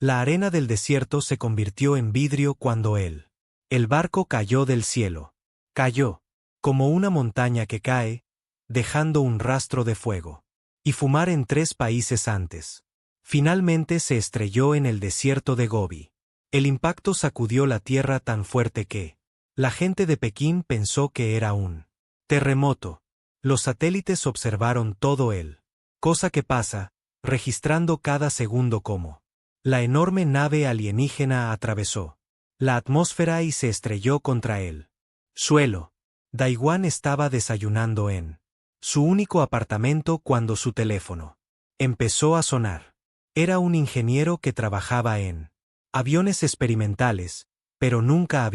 La arena del desierto se convirtió en vidrio cuando el barco cayó del cielo. Cayó, como una montaña que cae, dejando un rastro de fuego y fumar en 3 países antes. Finalmente se estrelló en el desierto de Gobi. El impacto sacudió la tierra tan fuerte que la gente de Pekín pensó que era un terremoto. Los satélites observaron todo cosa que pasa, registrando cada segundo como la enorme nave alienígena atravesó la atmósfera y se estrelló contra el suelo. Daiwan estaba desayunando en su único apartamento cuando su teléfono empezó a sonar. Era un ingeniero que trabajaba en aviones experimentales, pero nunca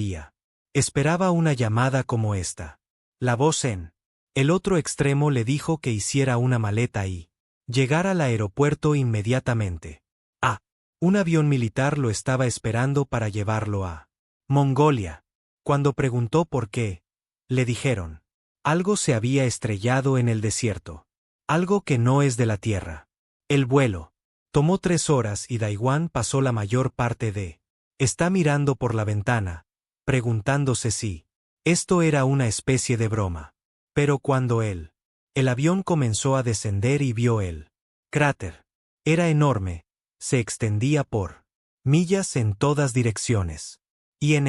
esperaba una llamada como esta. La voz en el otro extremo le dijo que hiciera una maleta y llegara al aeropuerto inmediatamente. Un avión militar lo estaba esperando para llevarlo a Mongolia. Cuando preguntó por qué, le dijeron: algo se había estrellado en el desierto. Algo que no es de la Tierra. El vuelo tomó 3 horas y Daiwan pasó la mayor parte está mirando por la ventana, preguntándose si esto era una especie de broma. Pero cuando el avión comenzó a descender y vio el cráter, era enorme, se extendía por millas en todas direcciones. Y en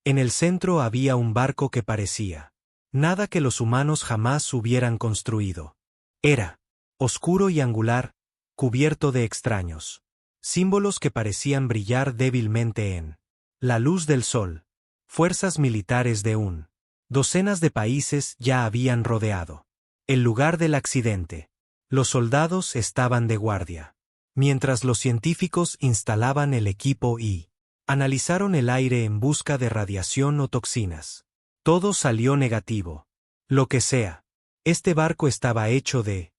el centro había un barco que parecía nada que los humanos jamás hubieran construido. Era oscuro y angular, cubierto de extraños símbolos que parecían brillar débilmente en la luz del sol. Fuerzas militares de docenas de países ya habían rodeado el lugar del accidente. Los soldados estaban de guardia, mientras los científicos instalaban el equipo y analizaron el aire en busca de radiación o toxinas. Todo salió negativo. Lo que sea. Este barco estaba hecho de...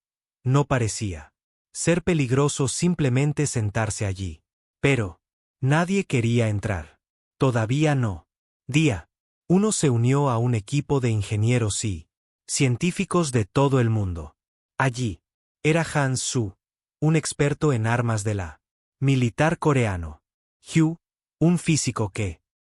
No parecía ser peligroso simplemente sentarse allí. Pero nadie quería entrar. Todavía no. Día 1 se unió a un equipo de ingenieros y científicos de todo el mundo. Allí era Han Su, un experto en armas de la militar coreano. Hugh, un físico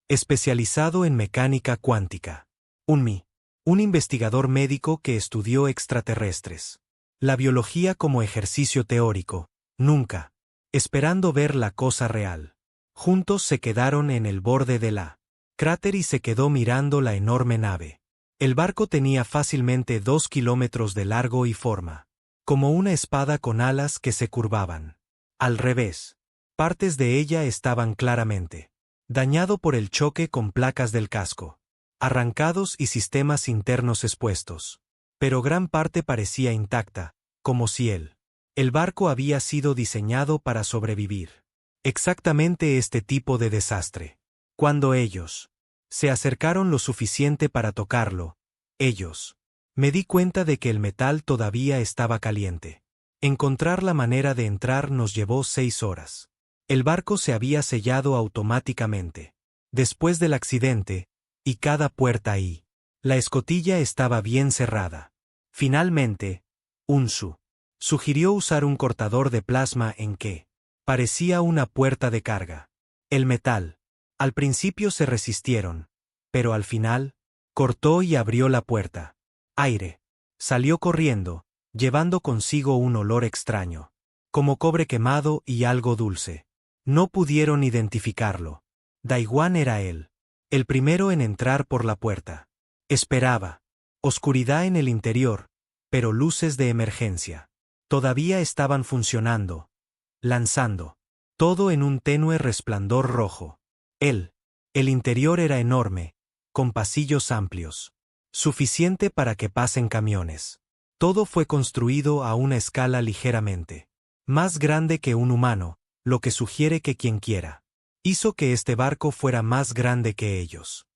especializado en mecánica cuántica. Un investigador médico que estudió extraterrestres. La biología como ejercicio teórico, nunca esperando ver la cosa real. Juntos se quedaron en el borde de la cráter y se quedó mirando la enorme nave. El barco tenía fácilmente 2 kilómetros de largo y forma como una espada con alas que se curvaban al revés. Partes de ella estaban claramente dañado por el choque con placas del casco, arrancados y sistemas internos expuestos. Pero gran parte parecía intacta, como si el barco había sido diseñado para sobrevivir. Exactamente este tipo de desastre. Cuando ellos se acercaron lo suficiente para tocarlo, me di cuenta de que el metal todavía estaba caliente. Encontrar la manera de entrar nos llevó 6 horas. El barco se había sellado automáticamente después del accidente, y cada puerta y la escotilla estaba bien cerrada. Finalmente, Unsu sugirió usar un cortador de plasma en que parecía una puerta de carga. El metal. Al principio se resistieron, pero al final, cortó y abrió la puerta. Aire. Salió corriendo, llevando consigo un olor extraño, como cobre quemado y algo dulce. No pudieron identificarlo. Daiwan era el primero en entrar por la puerta. Esperaba. Oscuridad en el interior, pero luces de emergencia todavía estaban funcionando, lanzando todo en un tenue resplandor rojo. El interior era enorme, con pasillos amplios, suficiente para que pasen camiones. Todo fue construido a una escala ligeramente más grande que un humano, lo que sugiere que quien quiera hizo que este barco fuera más grande que ellos.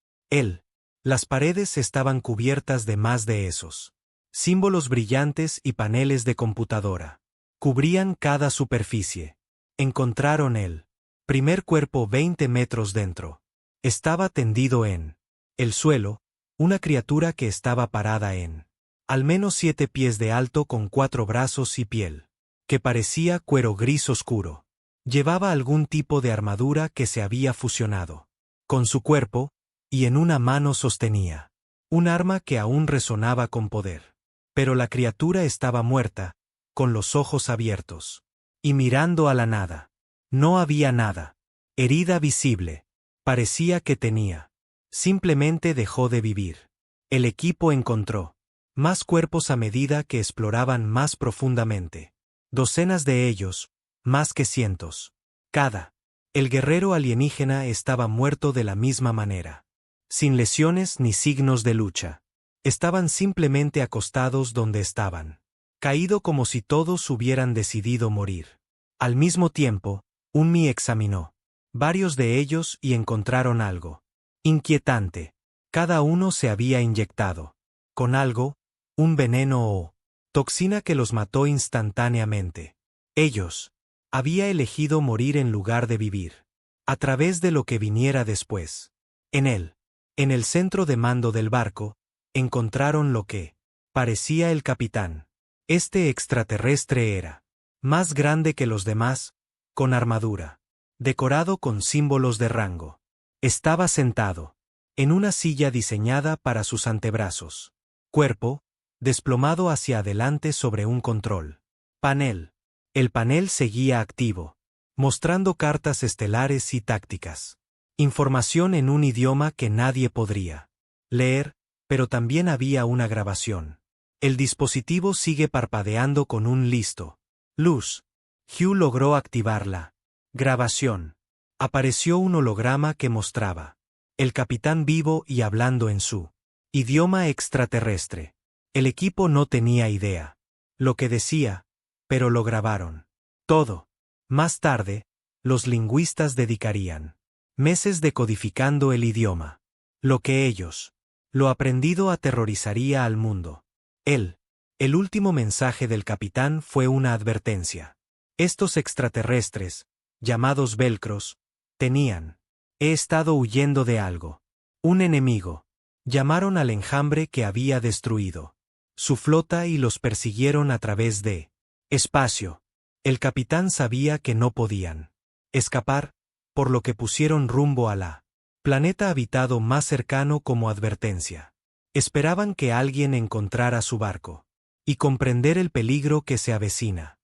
Las paredes estaban cubiertas de más de esos símbolos brillantes y paneles de computadora. Cubrían cada superficie. Encontraron el primer cuerpo 20 metros dentro. Estaba tendido en el suelo, una criatura que estaba parada en al menos 7 pies de alto con 4 brazos y piel que parecía cuero gris oscuro. Llevaba algún tipo de armadura que se había fusionado con su cuerpo, y en una mano sostenía un arma que aún resonaba con poder. Pero la criatura estaba muerta, con los ojos abiertos, y mirando a la nada. No había nada. Herida visible. Parecía que tenía. Simplemente dejó de vivir. El equipo encontró más cuerpos a medida que exploraban más profundamente. Docenas de ellos, más que cientos. Cada. El guerrero alienígena estaba muerto de la misma manera. Sin lesiones ni signos de lucha. Estaban simplemente acostados donde estaban. Caído como si todos hubieran decidido morir. Al mismo tiempo, Unmi examinó varios de ellos y encontraron algo inquietante. Cada uno se había inyectado con algo, un veneno o toxina que los mató instantáneamente. Ellos había elegido morir en lugar de vivir. A través de lo que viniera después. En el centro de mando del barco, encontraron lo que parecía el capitán. Este extraterrestre era más grande que los demás, con armadura, decorado con símbolos de rango. Estaba sentado en una silla diseñada para sus antebrazos. Cuerpo, desplomado hacia adelante sobre un control panel. El panel seguía activo, mostrando cartas estelares y tácticas. Información en un idioma que nadie podría leer, pero también había una grabación. El dispositivo sigue parpadeando con un listo luz. Hugh logró activar la grabación. Apareció un holograma que mostraba el capitán vivo y hablando en su idioma extraterrestre. El equipo no tenía idea lo que decía, pero lo grabaron. Todo. Más tarde, los lingüistas dedicarían meses decodificando el idioma. Lo que ellos. Lo aprendido aterrorizaría al mundo. El último mensaje del capitán fue una advertencia. Estos extraterrestres, llamados velcros, tenían. He estado huyendo de algo. Un enemigo. Llamaron al enjambre que había destruido su flota y los persiguieron a través de espacio. El capitán sabía que no podían escapar, por lo que pusieron rumbo a la planeta habitado más cercano como advertencia. Esperaban que alguien encontrara su barco y comprender el peligro que se avecina.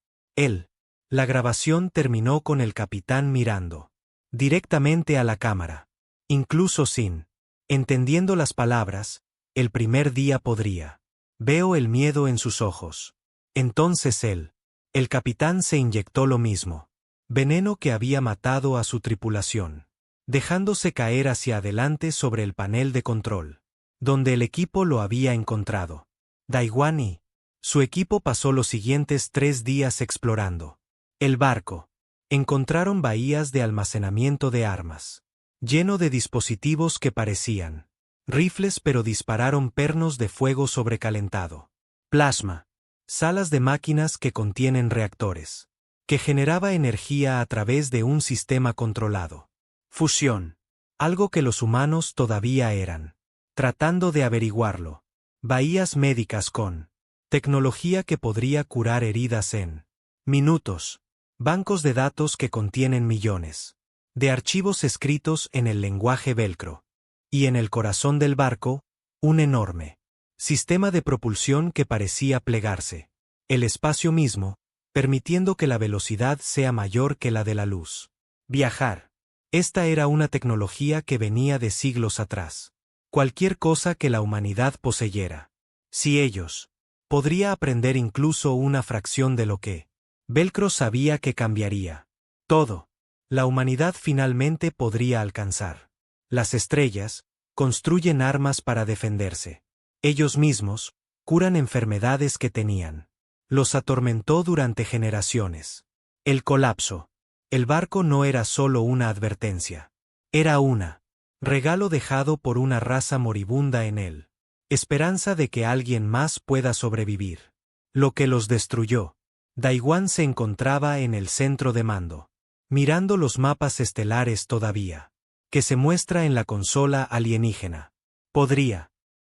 La grabación terminó con el capitán mirando directamente a la cámara. Incluso sin entendiendo las palabras, el primer día podría. Veo el miedo en sus ojos. Entonces el capitán se inyectó lo mismo. Veneno que había matado a su tripulación. Dejándose caer hacia adelante sobre el panel de control, donde el equipo lo había encontrado. Daiwan y su equipo pasó los siguientes 3 días explorando el barco. Encontraron bahías de almacenamiento de armas, lleno de dispositivos que parecían rifles, pero dispararon pernos de fuego sobrecalentado. Plasma. Salas de máquinas que contienen reactores, que generaba energía a través de un sistema controlado. Fusión. Algo que los humanos todavía eran tratando de averiguarlo. Bahías médicas con tecnología que podría curar heridas en minutos. Bancos de datos que contienen millones de archivos escritos en el lenguaje velcro. Y en el corazón del barco, un enorme sistema de propulsión que parecía plegarse. El espacio mismo, permitiendo que la velocidad sea mayor que la de la luz. Viajar. Esta era una tecnología que venía de siglos atrás. Cualquier cosa que la humanidad poseyera. Si ellos podría aprender incluso una fracción de lo que Velcro sabía que cambiaría todo. La humanidad finalmente podría alcanzar. Las estrellas construyen armas para defenderse. Ellos mismos curan enfermedades que tenían. Los atormentó durante generaciones. El colapso. El barco no era solo una advertencia. Era una regalo dejado por una raza moribunda en él. Esperanza de que alguien más pueda sobrevivir. Lo que los destruyó. Daiwan se encontraba en el centro de mando, mirando los mapas estelares todavía, que se muestra en la consola alienígena.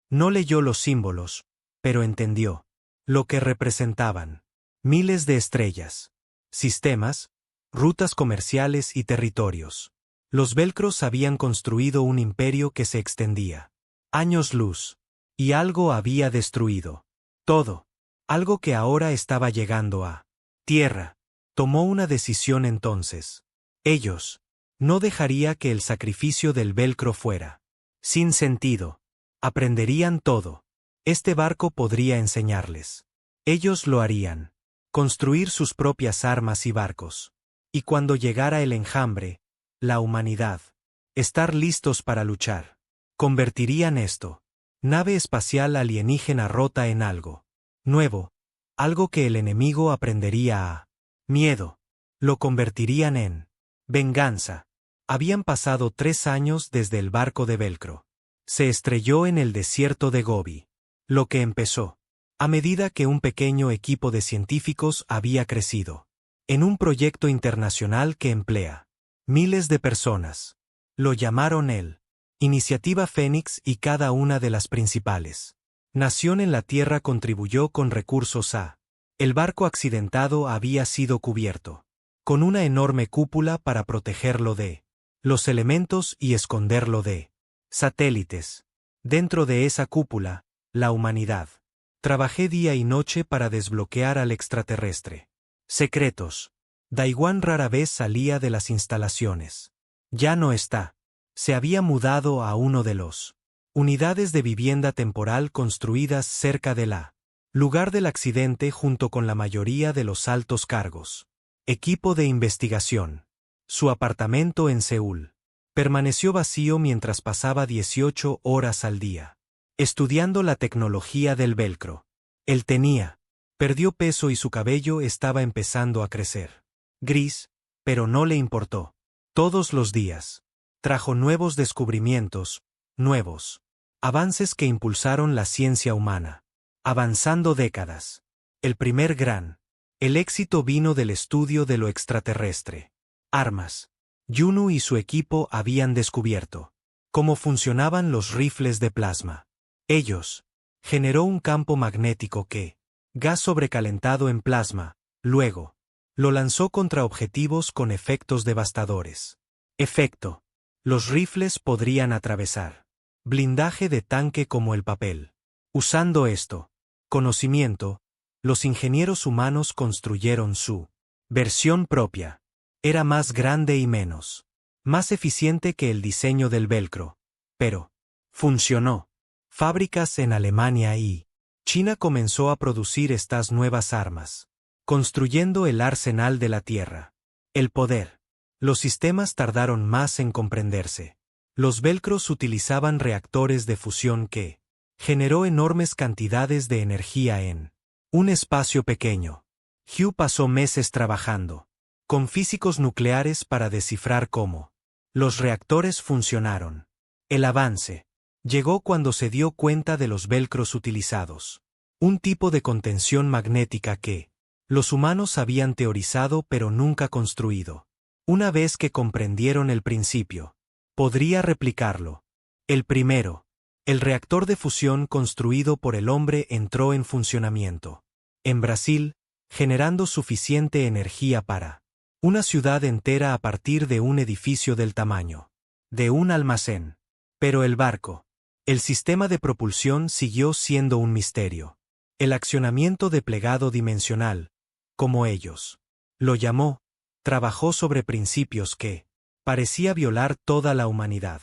No leyó los símbolos, pero entendió lo que representaban. Miles de estrellas, sistemas, rutas comerciales y territorios. Los velcros habían construido un imperio que se extendía años luz. Y algo había destruido todo. Algo que ahora estaba llegando a tierra. Tomó una decisión entonces. Ellos. No dejaría que el sacrificio del velcro fuera sin sentido. Aprenderían todo. Este barco podría enseñarles. Ellos lo harían. Construir sus propias armas y barcos. Y cuando llegara el enjambre, la humanidad, estar listos para luchar. Convertirían esto, nave espacial alienígena rota, en algo nuevo, algo que el enemigo aprendería a miedo. Lo convertirían en venganza. Habían pasado 3 años desde el barco de velcro. Se estrelló en el desierto de Gobi. Lo que empezó, a medida que un pequeño equipo de científicos había crecido, en un proyecto internacional que emplea miles de personas. Lo llamaron el Iniciativa Fénix, y cada una de las principales nación en la Tierra contribuyó con recursos a. El barco accidentado había sido cubierto con una enorme cúpula para protegerlo de los elementos y esconderlo de satélites. Dentro de esa cúpula, la humanidad. Trabajé día y noche para desbloquear al extraterrestre. Secretos. Daiwan rara vez salía de las instalaciones. Ya no está. Se había mudado a uno de los unidades de vivienda temporal construidas cerca de la lugar del accidente junto con la mayoría de los altos cargos. Equipo de investigación. Su apartamento en Seúl permaneció vacío mientras pasaba 18 horas al día estudiando la tecnología del velcro. Él perdió peso y su cabello estaba empezando a crecer gris, pero no le importó. Todos los días trajo nuevos descubrimientos, nuevos avances que impulsaron la ciencia humana, avanzando décadas. El primer el éxito vino del estudio de lo extraterrestre. Armas. Yunu y su equipo habían descubierto cómo funcionaban los rifles de plasma. Ellos generó un campo magnético que, gas sobrecalentado en plasma, luego lo lanzó contra objetivos con efectos devastadores. Efecto. Los rifles podrían atravesar blindaje de tanque como el papel. Usando esto conocimiento, los ingenieros humanos construyeron su versión propia. Era más grande y más eficiente que el diseño del velcro. Pero funcionó. Fábricas en Alemania y China comenzó a producir estas nuevas armas, construyendo el arsenal de la Tierra. El poder. Los sistemas tardaron más en comprenderse. Los velcros utilizaban reactores de fusión que generó enormes cantidades de energía en un espacio pequeño. Hugh pasó meses trabajando con físicos nucleares para descifrar cómo los reactores funcionaron. El avance llegó cuando se dio cuenta de los velcros utilizados. Un tipo de contención magnética que los humanos habían teorizado pero nunca construido. Una vez que comprendieron el principio, podría replicarlo. El primero, el reactor de fusión construido por el hombre entró en funcionamiento en Brasil, generando suficiente energía para una ciudad entera a partir de un edificio del tamaño de un almacén. Pero el barco, el sistema de propulsión siguió siendo un misterio. El accionamiento de plegado dimensional, como ellos lo llamó, trabajó sobre principios que parecía violar toda la humanidad.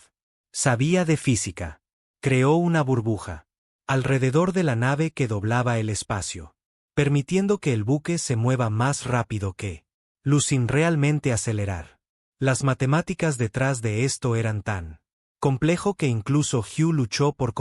Sabía de física. Creó una burbuja alrededor de la nave que doblaba el espacio, permitiendo que el buque se mueva más rápido que luz sin realmente acelerar. Las matemáticas detrás de esto eran tan complejo que incluso Hugh luchó por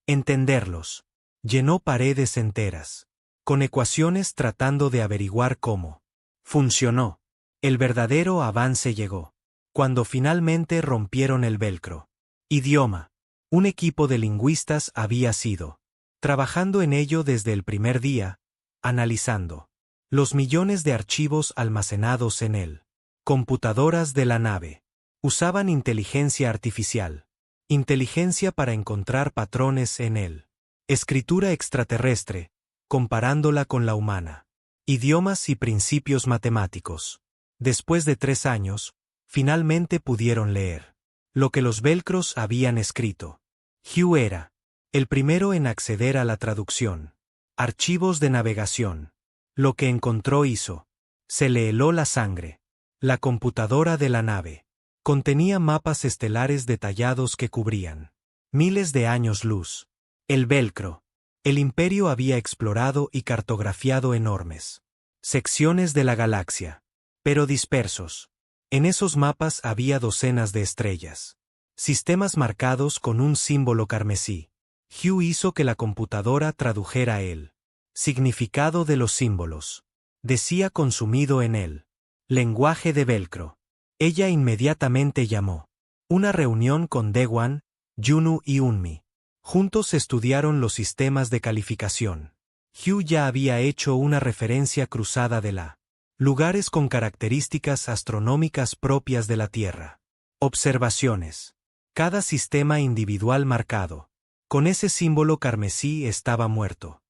entenderlos. Llenó paredes enteras con ecuaciones tratando de averiguar cómo funcionó. El verdadero avance llegó cuando finalmente rompieron el velcro. Idioma. Un equipo de lingüistas había sido trabajando en ello desde el primer día, analizando los millones de archivos almacenados en él. Computadoras de la nave usaban inteligencia artificial, inteligencia para encontrar patrones en él. Escritura extraterrestre, comparándola con la humana. Idiomas y principios matemáticos. Después de 3 años, finalmente pudieron leer lo que los velcros habían escrito. Hugh era el primero en acceder a la traducción. Archivos de navegación. Lo que encontró hizo. Se le heló la sangre. La computadora de la nave contenía mapas estelares detallados que cubrían miles de años luz. El velcro. El Imperio había explorado y cartografiado enormes secciones de la galaxia, pero dispersos. En esos mapas había docenas de estrellas. Sistemas marcados con un símbolo carmesí. Hugh hizo que la computadora tradujera el significado de los símbolos. Decía consumido en él. Lenguaje de velcro. Ella inmediatamente llamó. Una reunión con Dewan, Yunu y Unmi. Juntos estudiaron los sistemas de calificación. Hugh ya había hecho una referencia cruzada de la lugares con características astronómicas propias de la Tierra. Observaciones. Cada sistema individual marcado con ese símbolo carmesí estaba muerto.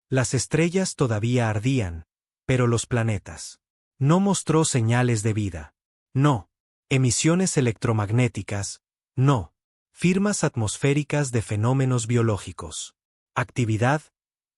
Las estrellas todavía ardían, pero los planetas. No mostró señales de vida. No. Emisiones electromagnéticas. No. Firmas atmosféricas de fenómenos biológicos. Actividad.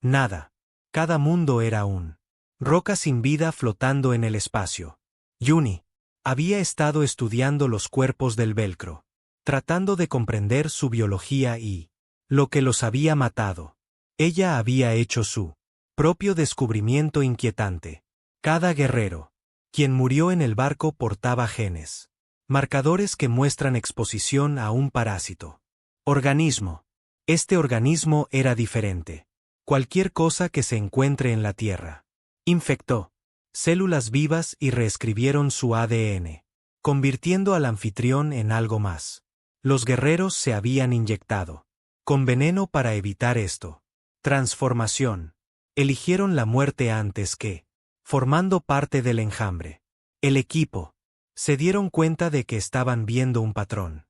Nada. Cada mundo era un roca sin vida flotando en el espacio. Yuni había estado estudiando los cuerpos del velcro, tratando de comprender su biología y lo que los había matado. Ella había hecho su propio descubrimiento inquietante. Cada guerrero, quien murió en el barco, portaba genes, marcadores que muestran exposición a un parásito. Organismo. Este organismo era diferente. Cualquier cosa que se encuentre en la Tierra. Infectó células vivas y reescribieron su ADN, convirtiendo al anfitrión en algo más. Los guerreros se habían inyectado con veneno para evitar esto. Transformación. Eligieron la muerte antes que, formando parte del enjambre. El equipo. Se dieron cuenta de que estaban viendo un patrón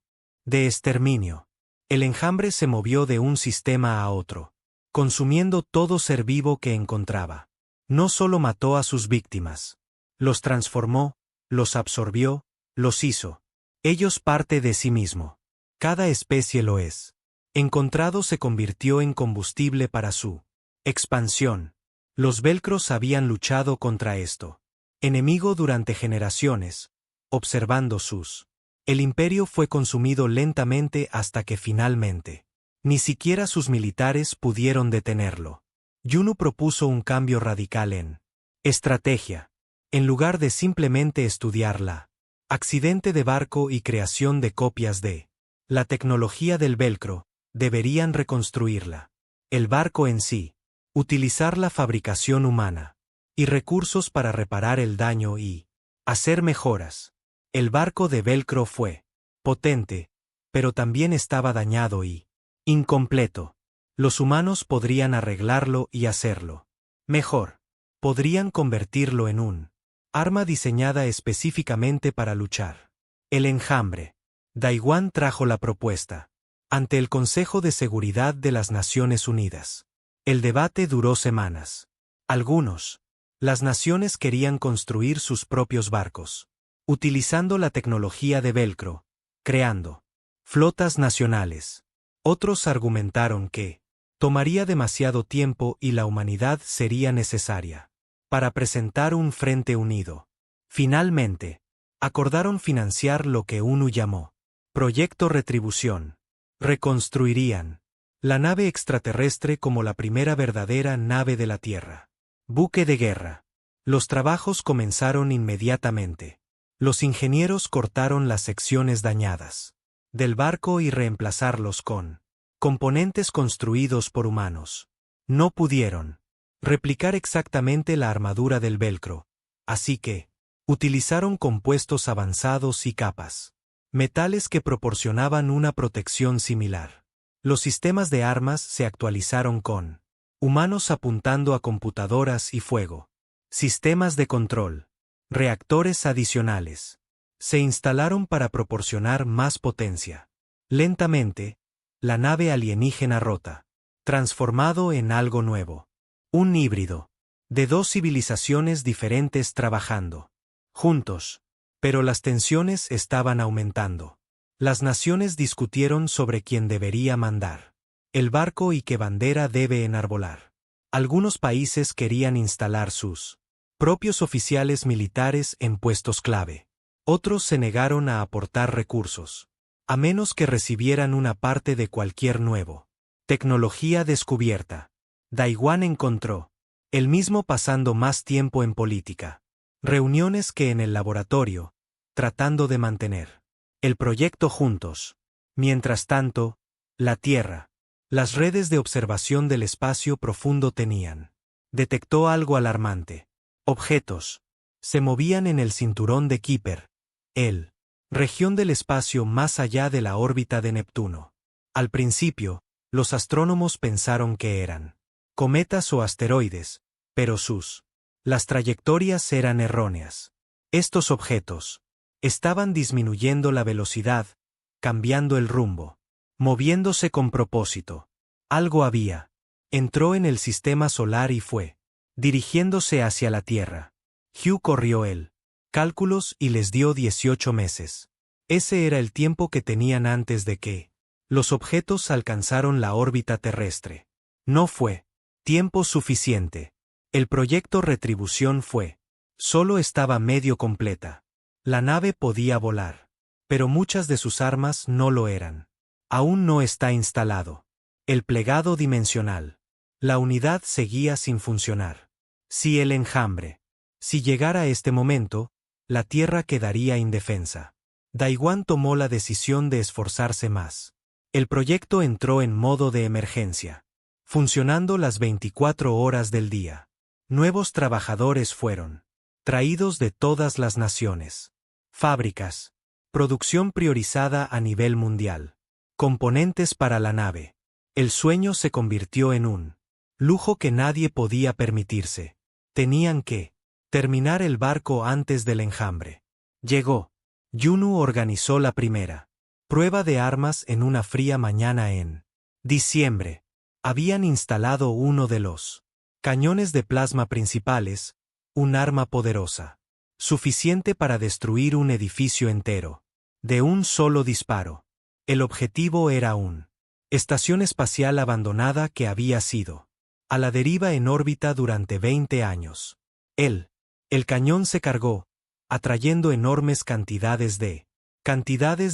de exterminio. El enjambre se movió de un sistema a otro, consumiendo todo ser vivo que encontraba. No solo mató a sus víctimas, los transformó, los absorbió, los hizo ellos parte de sí mismo. Cada especie lo es. Encontrado se convirtió en combustible para su expansión. Los velcros habían luchado contra esto enemigo durante generaciones, observando sus. El imperio fue consumido lentamente hasta que finalmente ni siquiera sus militares pudieron detenerlo. Yunu propuso un cambio radical en estrategia. En lugar de simplemente estudiar la accidente de barco y creación de copias de la tecnología del velcro, deberían reconstruirla. El barco en sí. Utilizar la fabricación humana y recursos para reparar el daño y hacer mejoras. El barco de velcro fue potente, pero también estaba dañado y incompleto. Los humanos podrían arreglarlo y hacerlo mejor. Podrían convertirlo en un arma diseñada específicamente para luchar. El enjambre. Daiwan trajo la propuesta ante el Consejo de Seguridad de las Naciones Unidas. El debate duró semanas. Las naciones querían construir sus propios barcos, utilizando la tecnología de velcro, creando flotas nacionales. Otros argumentaron que tomaría demasiado tiempo y la humanidad sería necesaria para presentar un frente unido. Finalmente, acordaron financiar lo que UNU llamó Proyecto Retribución. Reconstruirían la nave extraterrestre como la primera verdadera nave de la Tierra. Buque de guerra. Los trabajos comenzaron inmediatamente. Los ingenieros cortaron las secciones dañadas del barco y reemplazarlos con componentes construidos por humanos. No pudieron replicar exactamente la armadura del velcro, así que utilizaron compuestos avanzados y capas, metales que proporcionaban una protección similar. Los sistemas de armas se actualizaron con humanos apuntando a computadoras y fuego, sistemas de control, reactores adicionales. Se instalaron para proporcionar más potencia. Lentamente, la nave alienígena rota, transformado en algo nuevo. Un híbrido de 2 civilizaciones diferentes trabajando juntos. Pero las tensiones estaban aumentando. Las naciones discutieron sobre quién debería mandar el barco y qué bandera debe enarbolar. Algunos países querían instalar sus propios oficiales militares en puestos clave. Otros se negaron a aportar recursos, a menos que recibieran una parte de cualquier nuevo tecnología descubierta. Daiwan encontró él mismo pasando más tiempo en política, reuniones que en el laboratorio, tratando de mantener el proyecto juntos. Mientras tanto, la Tierra, las redes de observación del espacio profundo detectó algo alarmante. Objetos se movían en el cinturón de Kuiper, región del espacio más allá de la órbita de Neptuno. Al principio, los astrónomos pensaron que eran cometas o asteroides, pero las trayectorias eran erróneas. Estos objetos estaban disminuyendo la velocidad, cambiando el rumbo, moviéndose con propósito. Algo había. Entró en el sistema solar y fue dirigiéndose hacia la Tierra. Hugh corrió cálculos y les dio 18 meses. Ese era el tiempo que tenían antes de que los objetos alcanzaron la órbita terrestre. No fue tiempo suficiente. El proyecto Retribución solo estaba medio completa. La nave podía volar, pero muchas de sus armas no lo eran. Aún no está instalado el plegado dimensional. La unidad seguía sin funcionar. Si el enjambre. Si llegara este momento, la Tierra quedaría indefensa. Daiwan tomó la decisión de esforzarse más. El proyecto entró en modo de emergencia, funcionando las 24 horas del día. Nuevos trabajadores fueron traídos de todas las naciones. Fábricas. Producción priorizada a nivel mundial. Componentes para la nave. El sueño se convirtió en un lujo que nadie podía permitirse. Tenían que terminar el barco antes del enjambre. Llegó. Yunu organizó la primera prueba de armas en una fría mañana en diciembre. Habían instalado uno de los cañones de plasma principales, un arma poderosa, suficiente para destruir un edificio entero, de un solo disparo. El objetivo era una estación espacial abandonada que había sido a la deriva en órbita durante 20 años. El cañón se cargó, atrayendo enormes cantidades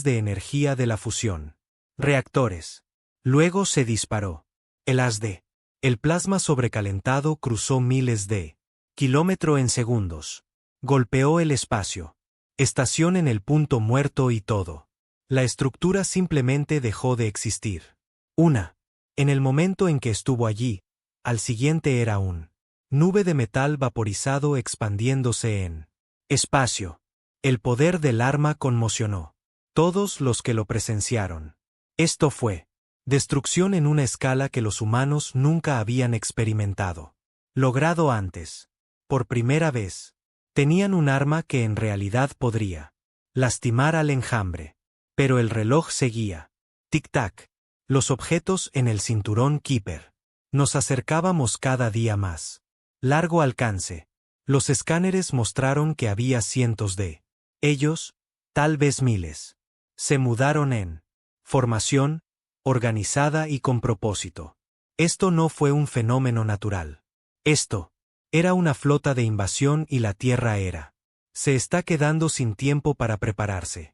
de energía de la fusión. Reactores. Luego se disparó. El haz de el plasma sobrecalentado cruzó miles de kilómetros en segundos. Golpeó el espacio. Estación en el punto muerto y todo. La estructura simplemente dejó de existir. En el momento en que estuvo allí, al siguiente era un nube de metal vaporizado expandiéndose en espacio. El poder del arma conmocionó todos los que lo presenciaron. Esto fue destrucción en una escala que los humanos nunca habían experimentado. Logrado antes. Por primera vez. Tenían un arma que en realidad podría lastimar al enjambre. Pero el reloj seguía. Tic-tac. Los objetos en el cinturón Kuiper. Nos acercábamos cada día más. Largo alcance. Los escáneres mostraron que había cientos de ellos, tal vez miles. Se mudaron en formación, organizada y con propósito. Esto no fue un fenómeno natural. Esto era una flota de invasión y la Tierra se está quedando sin tiempo para prepararse.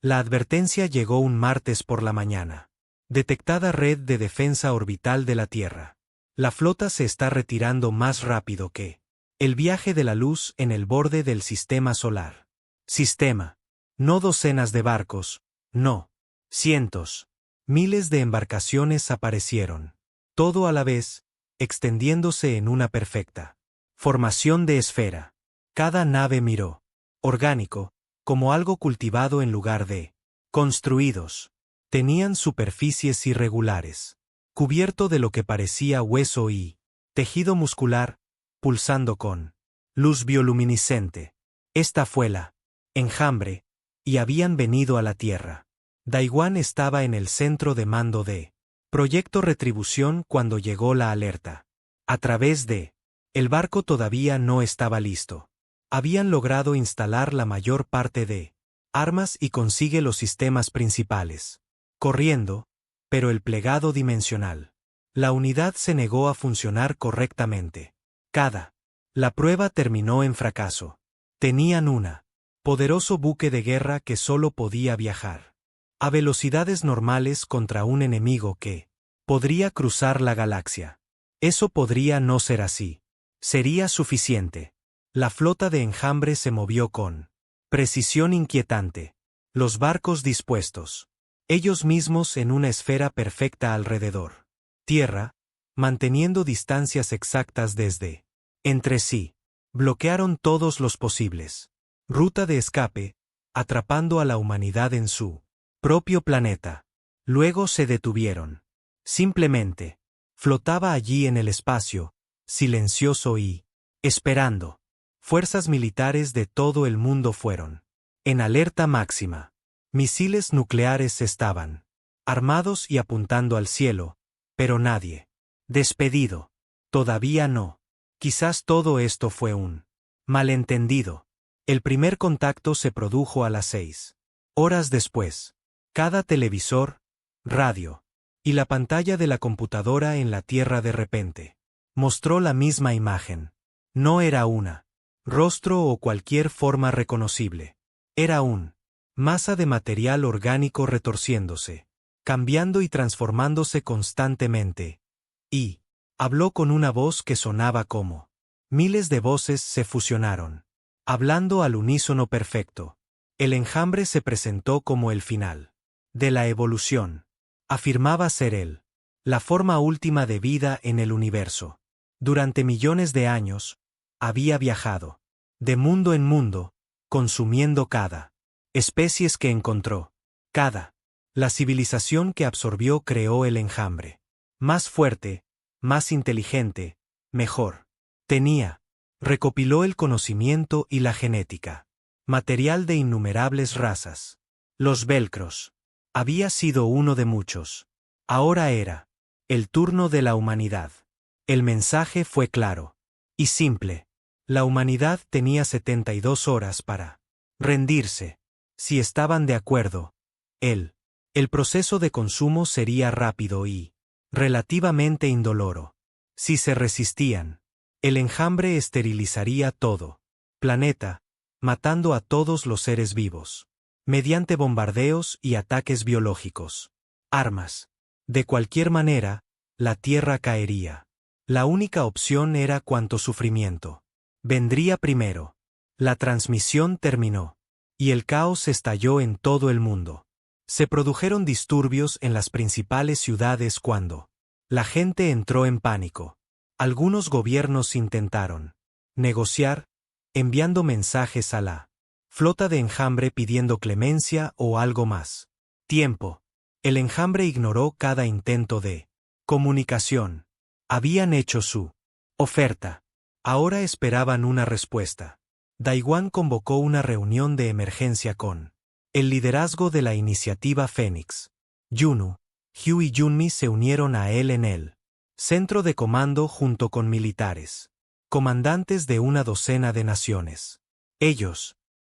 La advertencia llegó un martes por la mañana. Detectada red de defensa orbital de la Tierra. La flota se está retirando más rápido que el viaje de la luz en el borde del sistema solar. Sistema. No docenas de barcos, no. Cientos. Miles de embarcaciones aparecieron. Todo a la vez, extendiéndose en una perfecta formación de esfera. Cada nave miró. Orgánico, como algo cultivado en lugar de construidos. Tenían superficies irregulares, cubierto de lo que parecía hueso y tejido muscular, pulsando con luz bioluminiscente. Esta fue la enjambre, y habían venido a la Tierra. Daiwan estaba en el centro de mando de Proyecto Retribución cuando llegó la alerta. A través de el barco todavía no estaba listo. Habían logrado instalar la mayor parte de armas y consigue los sistemas principales. Corriendo, pero el plegado dimensional. La unidad se negó a funcionar correctamente. La prueba terminó en fracaso. Tenían una poderoso buque de guerra que solo podía viajar a velocidades normales contra un enemigo que podría cruzar la galaxia. Eso podría no ser así. Sería suficiente. La flota de Enjambre se movió con precisión inquietante. Los barcos dispuestos. Ellos mismos en una esfera perfecta alrededor. Tierra, manteniendo distancias exactas desde entre sí. Bloquearon todos los posibles ruta de escape, atrapando a la humanidad en su propio planeta. Luego se detuvieron. Simplemente flotaba allí en el espacio, silencioso y esperando. Fuerzas militares de todo el mundo fueron en alerta máxima. Misiles nucleares estaban armados y apuntando al cielo, pero nadie despedido. Todavía no. Quizás todo esto fue un malentendido. El primer contacto se produjo a las 6 horas después. Cada televisor, radio y la pantalla de la computadora en la Tierra de repente mostró la misma imagen. No era una rostro o cualquier forma reconocible. Era un masa de material orgánico retorciéndose, cambiando y transformándose constantemente. Y habló con una voz que sonaba como miles de voces se fusionaron, hablando al unísono perfecto. El Enjambre se presentó como el final de la evolución. Afirmaba ser él, la forma última de vida en el universo. Durante millones de años, había viajado de mundo en mundo, consumiendo cada especies que encontró. La civilización que absorbió creó el Enjambre. Más fuerte, más inteligente, mejor. Recopiló el conocimiento y la genética. Material de innumerables razas. Los Velcros. Había sido uno de muchos. Ahora era el turno de la humanidad. El mensaje fue claro y simple. La humanidad tenía 72 horas para rendirse. Si estaban de acuerdo, el proceso de consumo sería rápido y relativamente indoloro. Si se resistían, el Enjambre esterilizaría todo planeta, matando a todos los seres vivos, mediante bombardeos y ataques biológicos. Armas. De cualquier manera, la Tierra caería. La única opción era cuánto sufrimiento vendría primero. La transmisión terminó, y el caos estalló en todo el mundo. Se produjeron disturbios en las principales ciudades cuando la gente entró en pánico. Algunos gobiernos intentaron negociar, enviando mensajes a la flota de Enjambre pidiendo clemencia o algo más tiempo. El Enjambre ignoró cada intento de comunicación. Habían hecho su oferta. Ahora esperaban una respuesta. Daiwan convocó una reunión de emergencia con el liderazgo de la iniciativa Fénix. Yunu, Hugh y Yunmi se unieron a él en el centro de comando junto con militares, comandantes de una docena de naciones.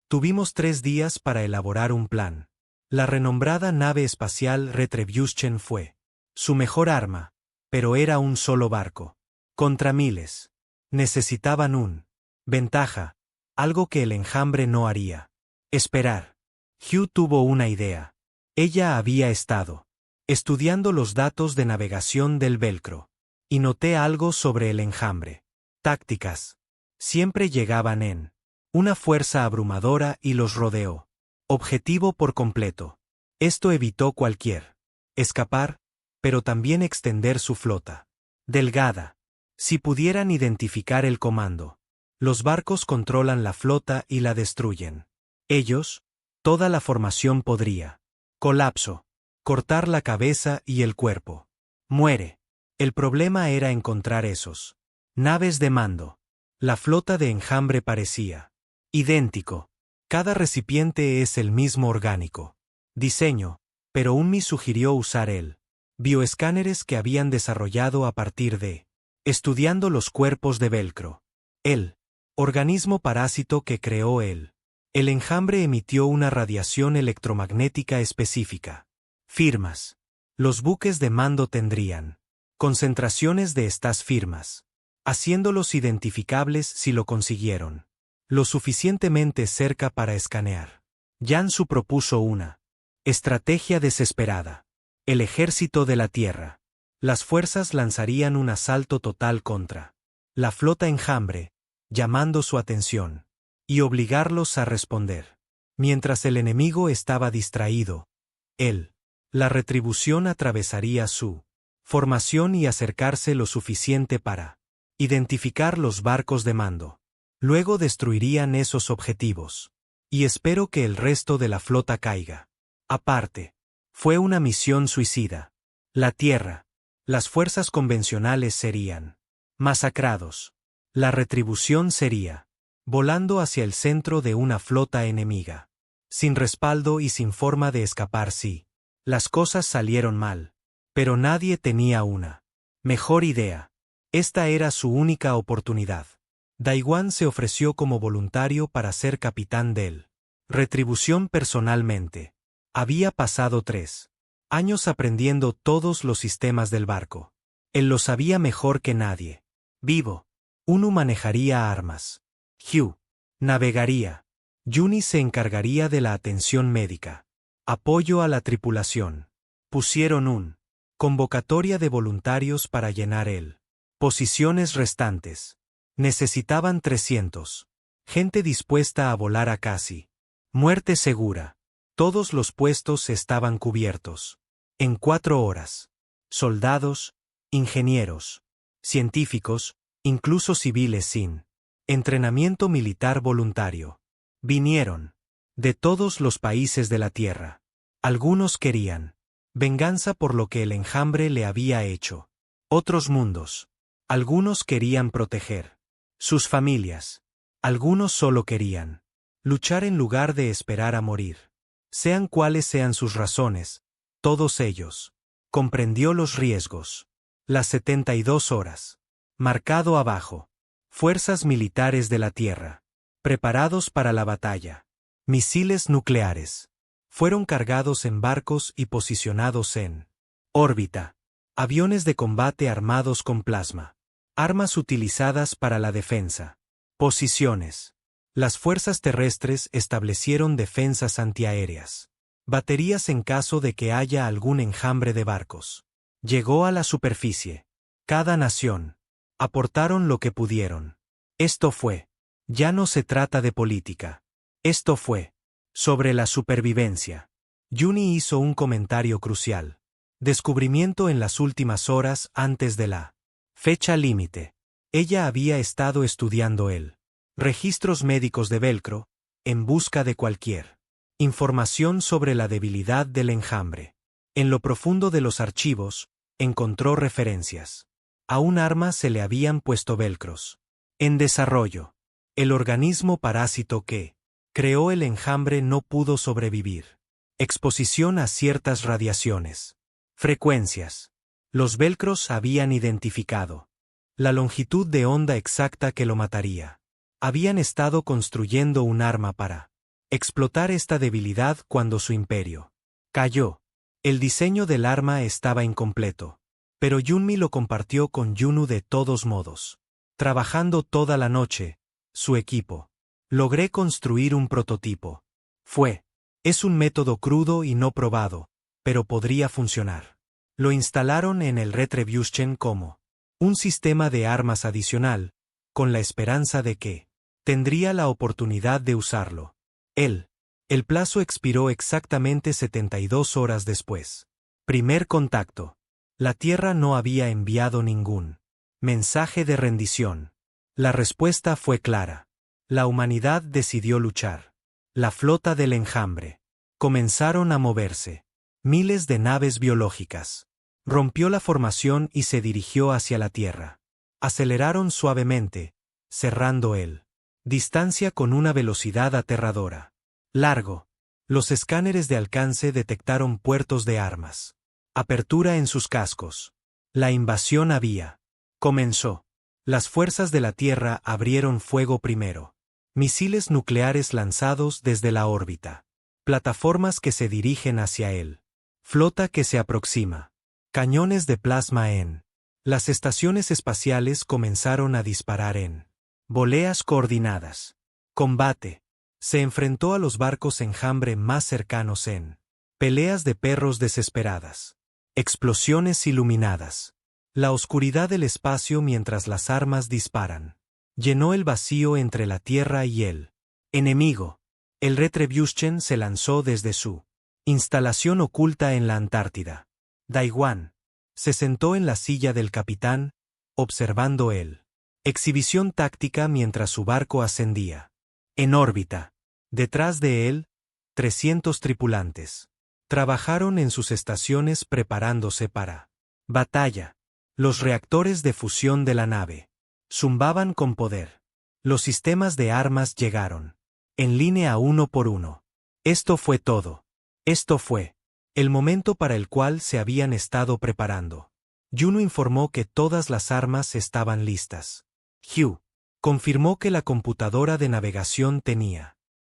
Tuvimos 3 días para elaborar un plan. La renombrada nave espacial Retribution fue su mejor arma, pero era un solo barco. Contra miles. Necesitaban un ventaja, algo que el Enjambre no haría. Esperar. Hugh tuvo una idea. Ella había estado estudiando los datos de navegación del Velcro. Y noté algo sobre el Enjambre. Tácticas. Siempre llegaban en una fuerza abrumadora y los rodeó. Objetivo por completo. Esto evitó cualquier escapar, pero también extender su flota. Delgada. Si pudieran identificar el comando. Los barcos controlan la flota y la destruyen. Toda la formación podría. Colapso. Cortar la cabeza y el cuerpo. Muere. El problema era encontrar esos naves de mando. La flota de Enjambre parecía idéntico. Cada recipiente es el mismo orgánico diseño, pero Unmi sugirió usar el bioescáneres que habían desarrollado a partir de estudiando los cuerpos de Velcro. organismo parásito que creó él. El enjambre emitió una radiación electromagnética específica. Firmas. Los buques de mando tendrían concentraciones de estas firmas, haciéndolos identificables si lo consiguieron lo suficientemente cerca para escanear. Jansu propuso una estrategia desesperada. El ejército de la Tierra. Las fuerzas lanzarían un asalto total contra la flota enjambre, llamando su atención y obligarlos a responder. Mientras el enemigo estaba distraído, la retribución atravesaría su formación y acercarse lo suficiente para identificar los barcos de mando. Luego destruirían esos objetivos. Y espero que el resto de la flota caiga. Aparte, fue una misión suicida. La Tierra, las fuerzas convencionales serían masacrados. La retribución sería volando hacia el centro de una flota enemiga, sin respaldo y sin forma de escapar si las cosas salieron mal. Pero nadie tenía una mejor idea. Esta era su única oportunidad. Daiwan se ofreció como voluntario para ser capitán del Retribución personalmente. Había pasado 3 años aprendiendo todos los sistemas del barco. Él lo sabía mejor que nadie. Vivo. Uno manejaría armas. Hugh navegaría. Juni se encargaría de la atención médica. Apoyo a la tripulación. Pusieron un convocatoria de voluntarios para llenar posiciones restantes. Necesitaban 300. Gente dispuesta a volar a casi muerte segura. Todos los puestos estaban cubiertos. En 4 horas. Soldados, ingenieros, científicos, incluso civiles sin entrenamiento militar voluntario. Vinieron de todos los países de la Tierra. Algunos querían venganza por lo que el enjambre le había hecho. Otros mundos. Algunos querían proteger sus familias. Algunos solo querían luchar en lugar de esperar a morir. Sean cuales sean sus razones, todos ellos comprendió los riesgos. Las 72 horas. Marcado abajo. Fuerzas militares de la Tierra. Preparados para la batalla. Misiles nucleares. Fueron cargados en barcos y posicionados en órbita. Aviones de combate armados con plasma. Armas utilizadas para la defensa. Posiciones. Las fuerzas terrestres establecieron defensas antiaéreas. Baterías en caso de que haya algún enjambre de barcos. Llegó a la superficie. Cada nación aportaron lo que pudieron. Esto fue. Ya no se trata de política. Esto fue sobre la supervivencia. Juni hizo un comentario crucial. Descubrimiento en las últimas horas antes de la fecha límite. Ella había estado estudiando registros médicos de Velcro, en busca de cualquier información sobre la debilidad del enjambre. En lo profundo de los archivos, encontró referencias. A un arma se le habían puesto velcros. En desarrollo. El organismo parásito que creó el enjambre no pudo sobrevivir. Exposición a ciertas radiaciones. Frecuencias. Los velcros habían identificado la longitud de onda exacta que lo mataría. Habían estado construyendo un arma para explotar esta debilidad cuando su imperio cayó. El diseño del arma estaba incompleto. Pero Yunmi lo compartió con Yunu de todos modos. Trabajando toda la noche, su equipo. Logré construir un prototipo. Es un método crudo y no probado, pero podría funcionar. Lo instalaron en el Retribution como un sistema de armas adicional, con la esperanza de que tendría la oportunidad de usarlo. El plazo expiró exactamente 72 horas después. Primer contacto. La Tierra no había enviado ningún mensaje de rendición. La respuesta fue clara. La humanidad decidió luchar. La flota del enjambre. Comenzaron a moverse. Miles de naves biológicas. Rompió la formación y se dirigió hacia la Tierra. Aceleraron suavemente, cerrando distancia con una velocidad aterradora. Largo. Los escáneres de alcance detectaron puertos de armas. Apertura en sus cascos. La invasión comenzó. Las fuerzas de la Tierra abrieron fuego primero. Misiles nucleares lanzados desde la órbita. Plataformas que se dirigen hacia él. Flota que se aproxima. Cañones de plasma en. Las estaciones espaciales comenzaron a disparar en voleas coordinadas. Combate. Se enfrentó a los barcos enjambre más cercanos en peleas de perros desesperadas. Explosiones iluminadas. La oscuridad del espacio mientras las armas disparan. Llenó el vacío entre la Tierra y el enemigo. El Retribution se lanzó desde su instalación oculta en la Antártida. Daiwan se sentó en la silla del capitán, observando el exhibición táctica mientras su barco ascendía. En órbita. Detrás de él, 300 tripulantes. Trabajaron en sus estaciones preparándose para batalla. Los reactores de fusión de la nave zumbaban con poder. Los sistemas de armas llegaron. En línea uno por uno. Esto fue todo. Esto fue el momento para el cual se habían estado preparando. Juno informó que todas las armas estaban listas. Hugh confirmó que la computadora de navegación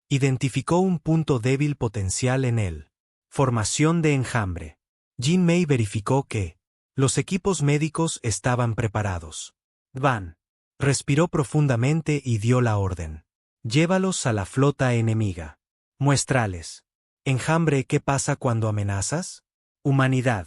identificó un punto débil potencial en él. Formación de enjambre. Jin Mei verificó que los equipos médicos estaban preparados. Van respiró profundamente y dio la orden. Llévalos a la flota enemiga. Muestrales. Enjambre, ¿qué pasa cuando amenazas? Humanidad.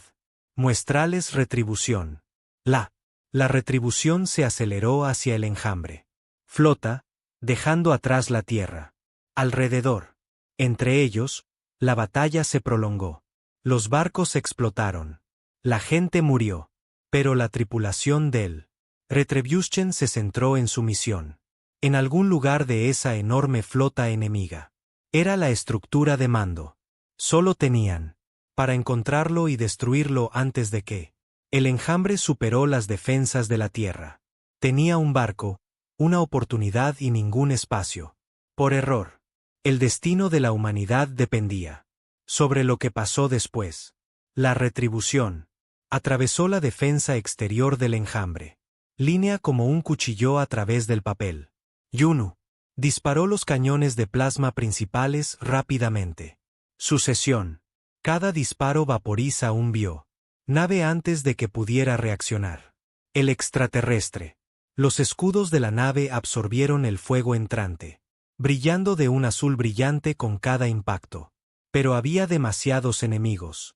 Muestrales, retribución. La retribución se aceleró hacia el enjambre. Flota, dejando atrás la Tierra. Alrededor. Entre ellos, la batalla se prolongó. Los barcos explotaron. La gente murió. Pero la tripulación del Retribution se centró en su misión. En algún lugar de esa enorme flota enemiga. Era la estructura de mando. Solo tenían para encontrarlo y destruirlo antes de que el enjambre superó las defensas de la Tierra. Tenía un barco, una oportunidad y ningún espacio. Por error. El destino de la humanidad dependía sobre lo que pasó después. La retribución atravesó la defensa exterior del enjambre. Línea como un cuchillo a través del papel. Juno disparó los cañones de plasma principales rápidamente. Sucesión. Cada disparo vaporiza un nave antes de que pudiera reaccionar. El extraterrestre. Los escudos de la nave absorbieron el fuego entrante, brillando de un azul brillante con cada impacto. Pero había demasiados enemigos.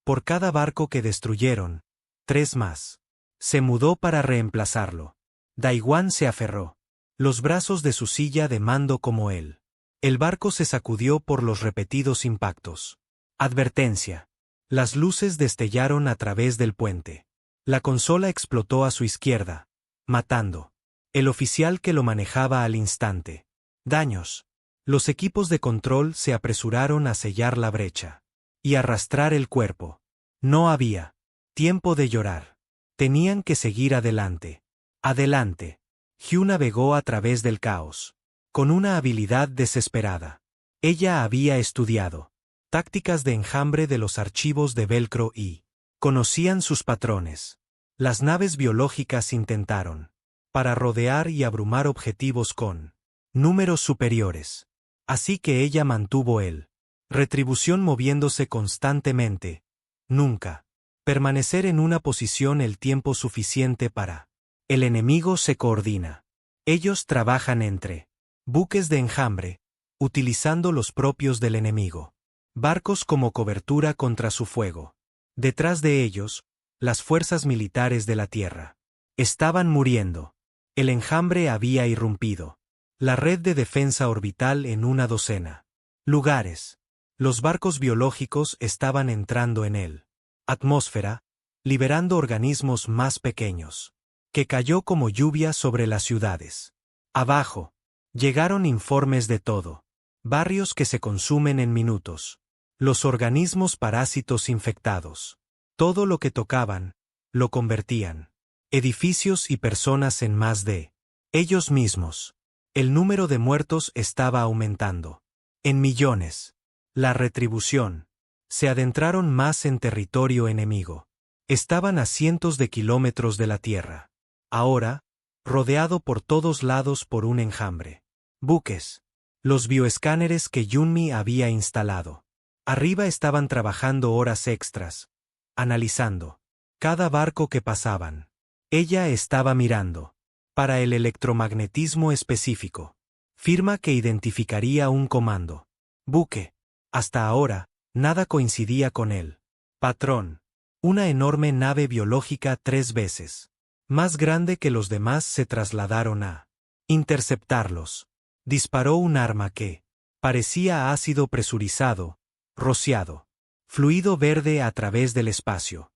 Por cada barco que destruyeron, 3 más. Se mudó para reemplazarlo. Daiwan se aferró. Los brazos de su silla de mando como él. El barco se sacudió por los repetidos impactos. Advertencia. Las luces destellaron a través del puente. La consola explotó a su izquierda, matando. El oficial que lo manejaba al instante. Daños. Los equipos de control se apresuraron a sellar la brecha. Y arrastrar el cuerpo. No había tiempo de llorar. Tenían que seguir adelante. Adelante. Hugh navegó a través del caos. Con una habilidad desesperada. Ella había estudiado tácticas de enjambre de los archivos de Velcro y conocían sus patrones. Las naves biológicas intentaron para rodear y abrumar objetivos con números superiores. Así que ella mantuvo el retribución moviéndose constantemente. Nunca permanecer en una posición el tiempo suficiente para. El enemigo se coordina. Ellos trabajan entre buques de enjambre, utilizando los propios del enemigo. Barcos como cobertura contra su fuego. Detrás de ellos, las fuerzas militares de la Tierra. Estaban muriendo. El enjambre había irrumpido. La red de defensa orbital en una docena lugares. Los barcos biológicos estaban entrando en él. Atmósfera, liberando organismos más pequeños. Que cayó como lluvia sobre las ciudades. Abajo. Llegaron informes de todo. Barrios que se consumen en minutos. Los organismos parásitos infectados. Todo lo que tocaban, lo convertían. Edificios y personas en más de ellos mismos. El número de muertos estaba aumentando. En millones. La retribución. Se adentraron más en territorio enemigo. Estaban a cientos de kilómetros de la Tierra. ahora, rodeado por todos lados por un enjambre. Buques. Los bioescáneres que Yunmi había instalado. Arriba estaban trabajando horas extras, analizando cada barco que pasaban. Ella estaba mirando. Para el electromagnetismo específico. Firma que identificaría un comando. Buque. Hasta ahora, nada coincidía con él. Patrón. Una enorme nave biológica 3 veces más grande que los demás se trasladaron a interceptarlos. Disparó un arma que parecía ácido presurizado, rociado. Fluido verde a través del espacio.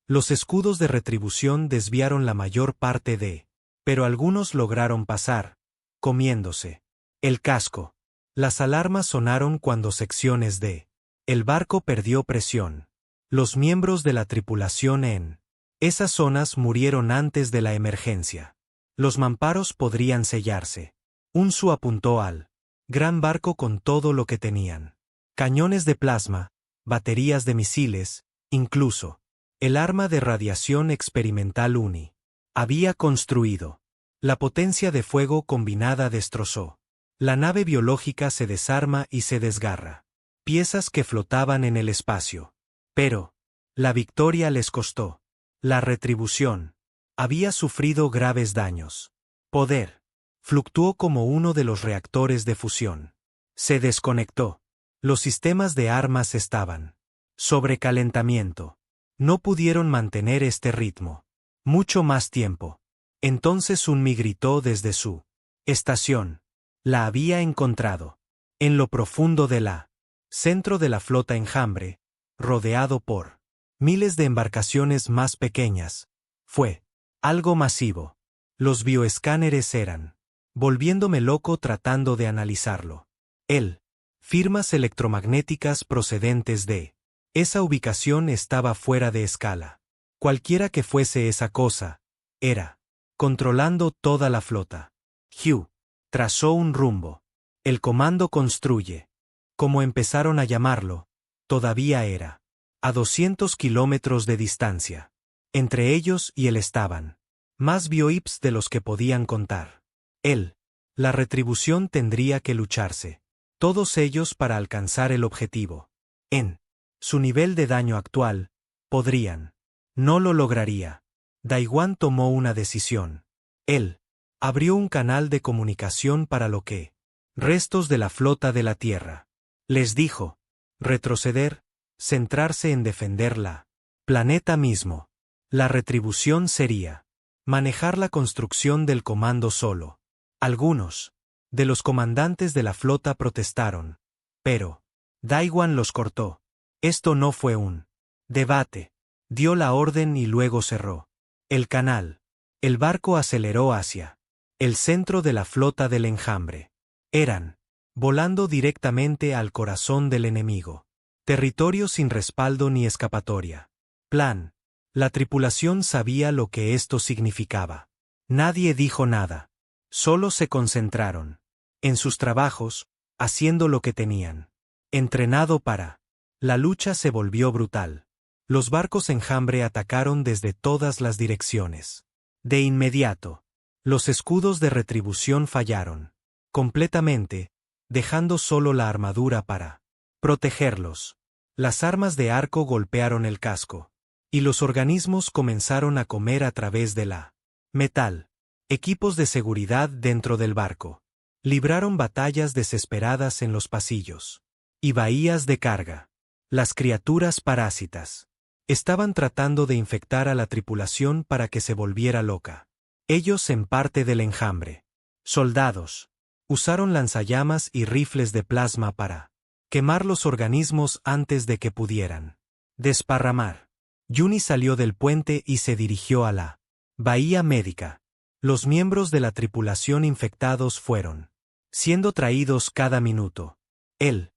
Los escudos de retribución desviaron la mayor parte pero algunos lograron pasar, comiéndose el casco. Las alarmas sonaron cuando secciones el barco perdió presión. Los miembros de la tripulación en esas zonas murieron antes de la emergencia. Los mamparos podrían sellarse. Unsu apuntó al gran barco con todo lo que tenían. Cañones de plasma, baterías de misiles, incluso el arma de radiación experimental Uni. Había construido. La potencia de fuego combinada destrozó. La nave biológica se desarma y se desgarra. Piezas que flotaban en el espacio. Pero la victoria les costó. La retribución había sufrido graves daños. Poder fluctuó como uno de los reactores de fusión. Se desconectó. Los sistemas de armas estaban sobrecalentamiento. No pudieron mantener este ritmo mucho más tiempo. Entonces Unmi gritó desde su estación. La había encontrado. En lo profundo de la centro de la flota enjambre, rodeado por miles de embarcaciones más pequeñas. Fue algo masivo. Los bioescáneres eran volviéndome loco tratando de analizarlo. Firmas electromagnéticas procedentes de esa ubicación estaba fuera de escala. Cualquiera que fuese esa cosa, era controlando toda la flota. Hugh trazó un rumbo. El comando construye. Como empezaron a llamarlo, todavía era a 200 kilómetros de distancia. Entre ellos y él estaban más bioips de los que podían contar. La retribución tendría que lucharse. Todos ellos para alcanzar el objetivo. En su nivel de daño actual, podrían. No lo lograría. Daiwan tomó una decisión. Abrió un canal de comunicación para lo que restos de la flota de la Tierra. Les dijo, retroceder, centrarse en defender la planeta mismo. La retribución sería manejar la construcción del comando solo. Algunos de los comandantes de la flota protestaron, pero Daiwan los cortó. Esto no fue un debate. Dio la orden y luego cerró el canal. El barco aceleró hacia el centro de la flota del enjambre. Eran volando directamente al corazón del enemigo. Territorio sin respaldo ni escapatoria. Plan. La tripulación sabía lo que esto significaba. Nadie dijo nada. Solo se concentraron en sus trabajos, haciendo lo que tenían entrenado para. La lucha se volvió brutal. Los barcos enjambre atacaron desde todas las direcciones. De inmediato, los escudos de retribución fallaron completamente, dejando solo la armadura para protegerlos. Las armas de arco golpearon el casco, y los organismos comenzaron a comer a través de la metal. Equipos de seguridad dentro del barco libraron batallas desesperadas en los pasillos y bahías de carga. Las criaturas parásitas estaban tratando de infectar a la tripulación para que se volviera loca. Ellos en parte del enjambre. Soldados usaron lanzallamas y rifles de plasma para quemar los organismos antes de que pudieran desparramar. Yuni salió del puente y se dirigió a la bahía médica. Los miembros de la tripulación infectados fueron siendo traídos cada minuto. El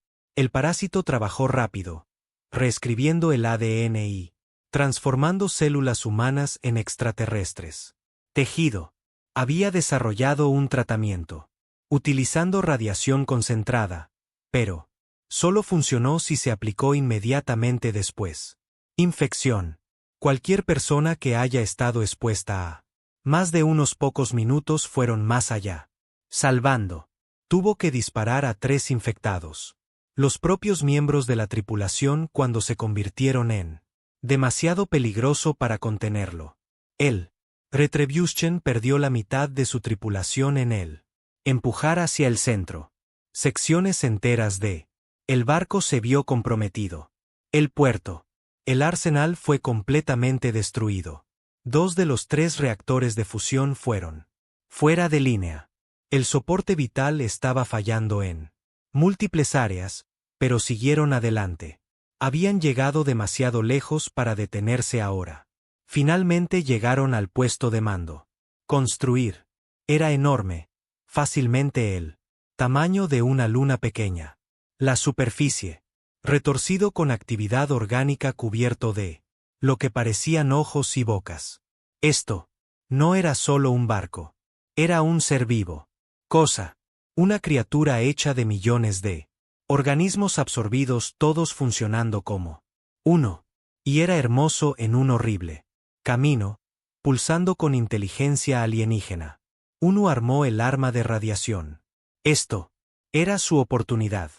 parásito trabajó rápido, reescribiendo el ADN y transformando células humanas en extraterrestres. Tejido. Había desarrollado un tratamiento, utilizando radiación concentrada, pero solo funcionó si se aplicó inmediatamente después. Infección. Cualquier persona que haya estado expuesta a Más de unos pocos minutos fueron más allá. Salvando. Tuvo que disparar a 3 infectados. Los propios miembros de la tripulación cuando se convirtieron en demasiado peligroso para contenerlo. El Retribution perdió la mitad de su tripulación en él. Empujar hacia el centro. Secciones enteras de el barco se vio comprometido. El puerto. El arsenal fue completamente destruido. 2 de los 3 reactores de fusión fueron fuera de línea. El soporte vital estaba fallando en múltiples áreas, pero siguieron adelante. Habían llegado demasiado lejos para detenerse ahora. Finalmente llegaron al puesto de mando. Construir. Era enorme, fácilmente el tamaño de una luna pequeña. La superficie. Retorcido con actividad orgánica cubierto de lo que parecían ojos y bocas. Esto no era solo un barco. Era un ser vivo. Cosa. Una criatura hecha de millones de organismos absorbidos todos funcionando como uno. Y era hermoso en un horrible camino, pulsando con inteligencia alienígena. Uno armó el arma de radiación. Esto era su oportunidad.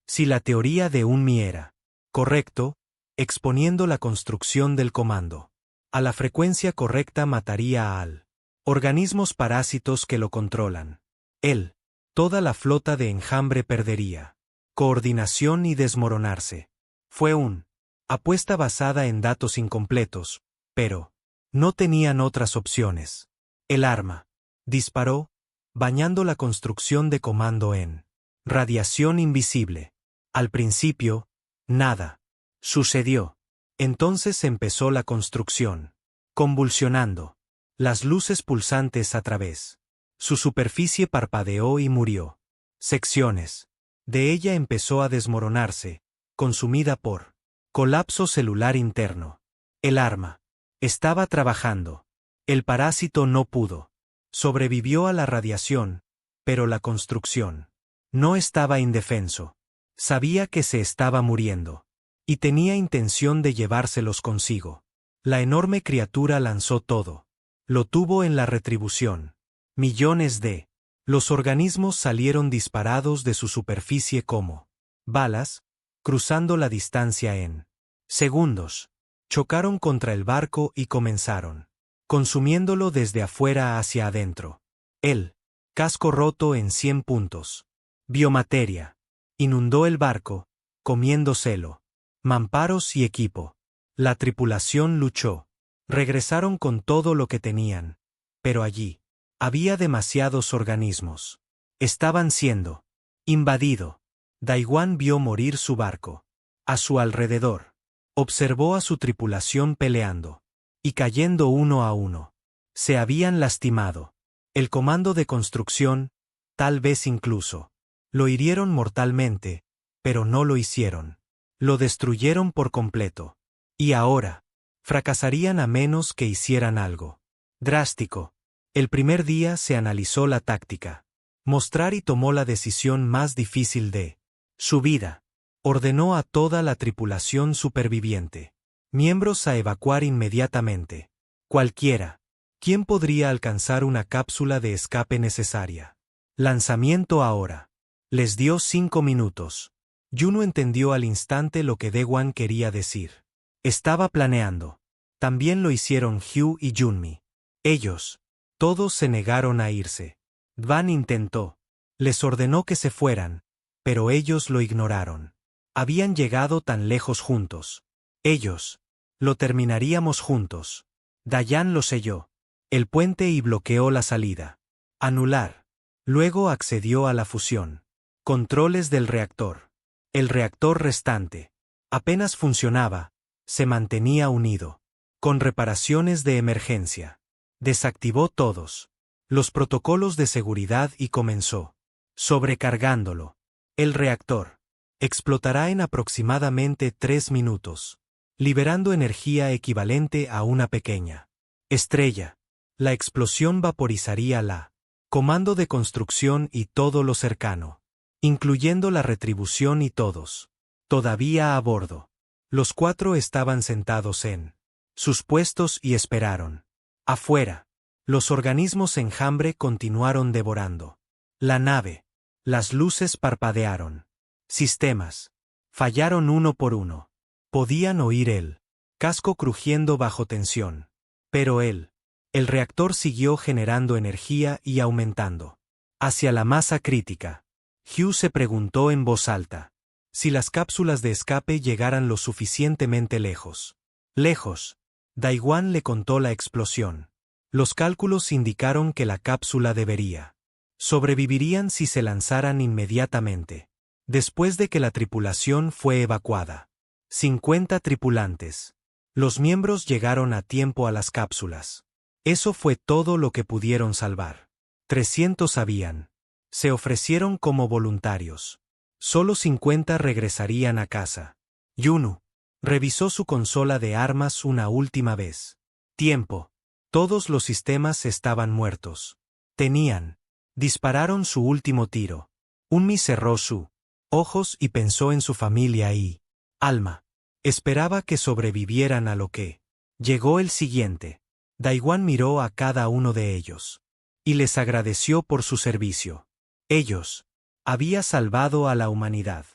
Si la teoría de Unmi era correcto, exponiendo la construcción del comando a la frecuencia correcta mataría al organismos parásitos que lo controlan. Él, toda la flota de enjambre perdería coordinación y desmoronarse. Fue una apuesta basada en datos incompletos, pero no tenían otras opciones. El arma disparó, bañando la construcción de comando en radiación invisible. Al principio, nada sucedió. Entonces empezó la construcción, convulsionando. Las luces pulsantes a través. Su superficie parpadeó y murió. Secciones de ella empezó a desmoronarse, consumida por colapso celular interno. El arma estaba trabajando. El parásito no pudo. Sobrevivió a la radiación, pero la construcción no estaba indefenso. Sabía que se estaba muriendo. Y tenía intención de llevárselos consigo. La enorme criatura lanzó todo. Lo tuvo en la retribución. Millones de los organismos salieron disparados de su superficie como balas, cruzando la distancia en segundos. Chocaron contra el barco y comenzaron consumiéndolo desde afuera hacia adentro. El casco roto en 100 puntos. Biomateria. Inundó el barco, comiéndoselo. Mamparos y equipo. La tripulación luchó. Regresaron con todo lo que tenían. Pero allí había demasiados organismos. Estaban siendo invadido. Daiwan vio morir su barco. A su alrededor. Observó a su tripulación peleando. Y cayendo uno a uno. Se habían lastimado. El comando de construcción, tal vez incluso, lo hirieron mortalmente, pero no lo hicieron. Lo destruyeron por completo. Y ahora, fracasarían a menos que hicieran algo drástico. El primer día se analizó la táctica. Mostrari tomó la decisión más difícil de su vida. Ordenó a toda la tripulación superviviente. Miembros a evacuar inmediatamente. Cualquiera. ¿Quién podría alcanzar una cápsula de escape necesaria? Lanzamiento ahora. Les dio 5 minutos. Juno entendió al instante lo que Daewan quería decir. Estaba planeando. También lo hicieron Hugh y Junmi. Ellos. Todos se negaron a irse. Dvan intentó. Les ordenó que se fueran, pero ellos lo ignoraron. Habían llegado tan lejos juntos. Ellos. Lo terminaríamos juntos. Dayan lo selló. El puente y bloqueó la salida. Anular. Luego accedió a la fusión. Controles del reactor. El reactor restante. Apenas funcionaba. Se mantenía unido. Con reparaciones de emergencia. Desactivó todos los protocolos de seguridad y comenzó sobrecargándolo. El reactor explotará en aproximadamente 3 minutos, liberando energía equivalente a una pequeña estrella. La explosión vaporizaría la comando de construcción y todo lo cercano, incluyendo la retribución y todos. Todavía a bordo. Los 4 estaban sentados en sus puestos y esperaron. Afuera. Los organismos enjambre continuaron devorando. La nave. Las luces parpadearon. Sistemas. Fallaron uno por uno. Podían oír el casco crujiendo bajo tensión. Pero el reactor siguió generando energía y aumentando. Hacia la masa crítica. Hugh se preguntó en voz alta. Si las cápsulas de escape llegaran lo suficientemente lejos. Lejos. Daiwan le contó la explosión. Los cálculos indicaron que la cápsula debería. Sobrevivirían si se lanzaran inmediatamente. Después de que la tripulación fue evacuada. 50 tripulantes. Los miembros llegaron a tiempo a las cápsulas. Eso fue todo lo que pudieron salvar. 300 habían. Se ofrecieron como voluntarios. Solo 50 regresarían a casa. Yunu revisó su consola de armas una última vez. Tiempo. Todos los sistemas estaban muertos. Dispararon su último tiro. Unmi cerró sus ojos y pensó en su familia y alma. Esperaba que sobrevivieran a lo que. Llegó el siguiente. Daiwan miró a cada uno de ellos. Y les agradeció por su servicio. Ellos. Había salvado a la humanidad.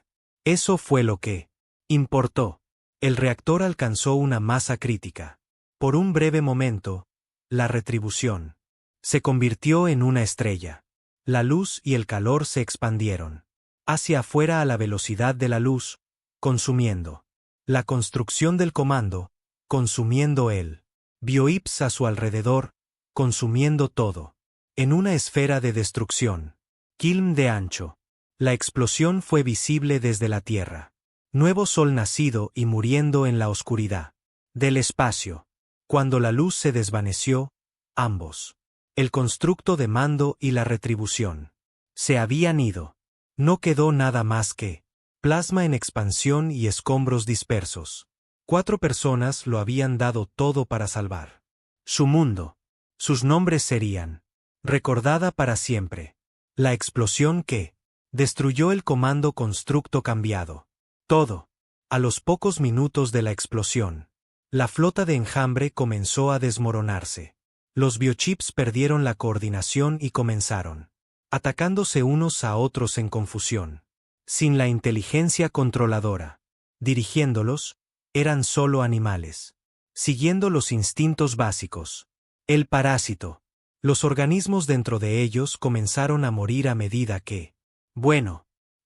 Eso fue lo que importó. El reactor alcanzó una masa crítica. Por un breve momento, la retribución se convirtió en una estrella. La luz y el calor se expandieron hacia afuera a la velocidad de la luz, consumiendo la construcción del comando, consumiendo el bioips a su alrededor, consumiendo todo. En una esfera de destrucción. Kilm de ancho. La explosión fue visible desde la Tierra. Nuevo sol nacido y muriendo en la oscuridad del espacio. Cuando la luz se desvaneció, ambos, el constructo de mando y la retribución, se habían ido. No quedó nada más que plasma en expansión y escombros dispersos. 4 personas lo habían dado todo para salvar su mundo. Sus nombres serían recordada para siempre. La explosión que destruyó el comando constructo cambiado. Todo. A los pocos minutos de la explosión, la flota de enjambre comenzó a desmoronarse. Los biochips perdieron la coordinación y comenzaron atacándose unos a otros en confusión. Sin la inteligencia controladora dirigiéndolos, eran solo animales. Siguiendo los instintos básicos. El parásito. Los organismos dentro de ellos comenzaron a morir a medida que,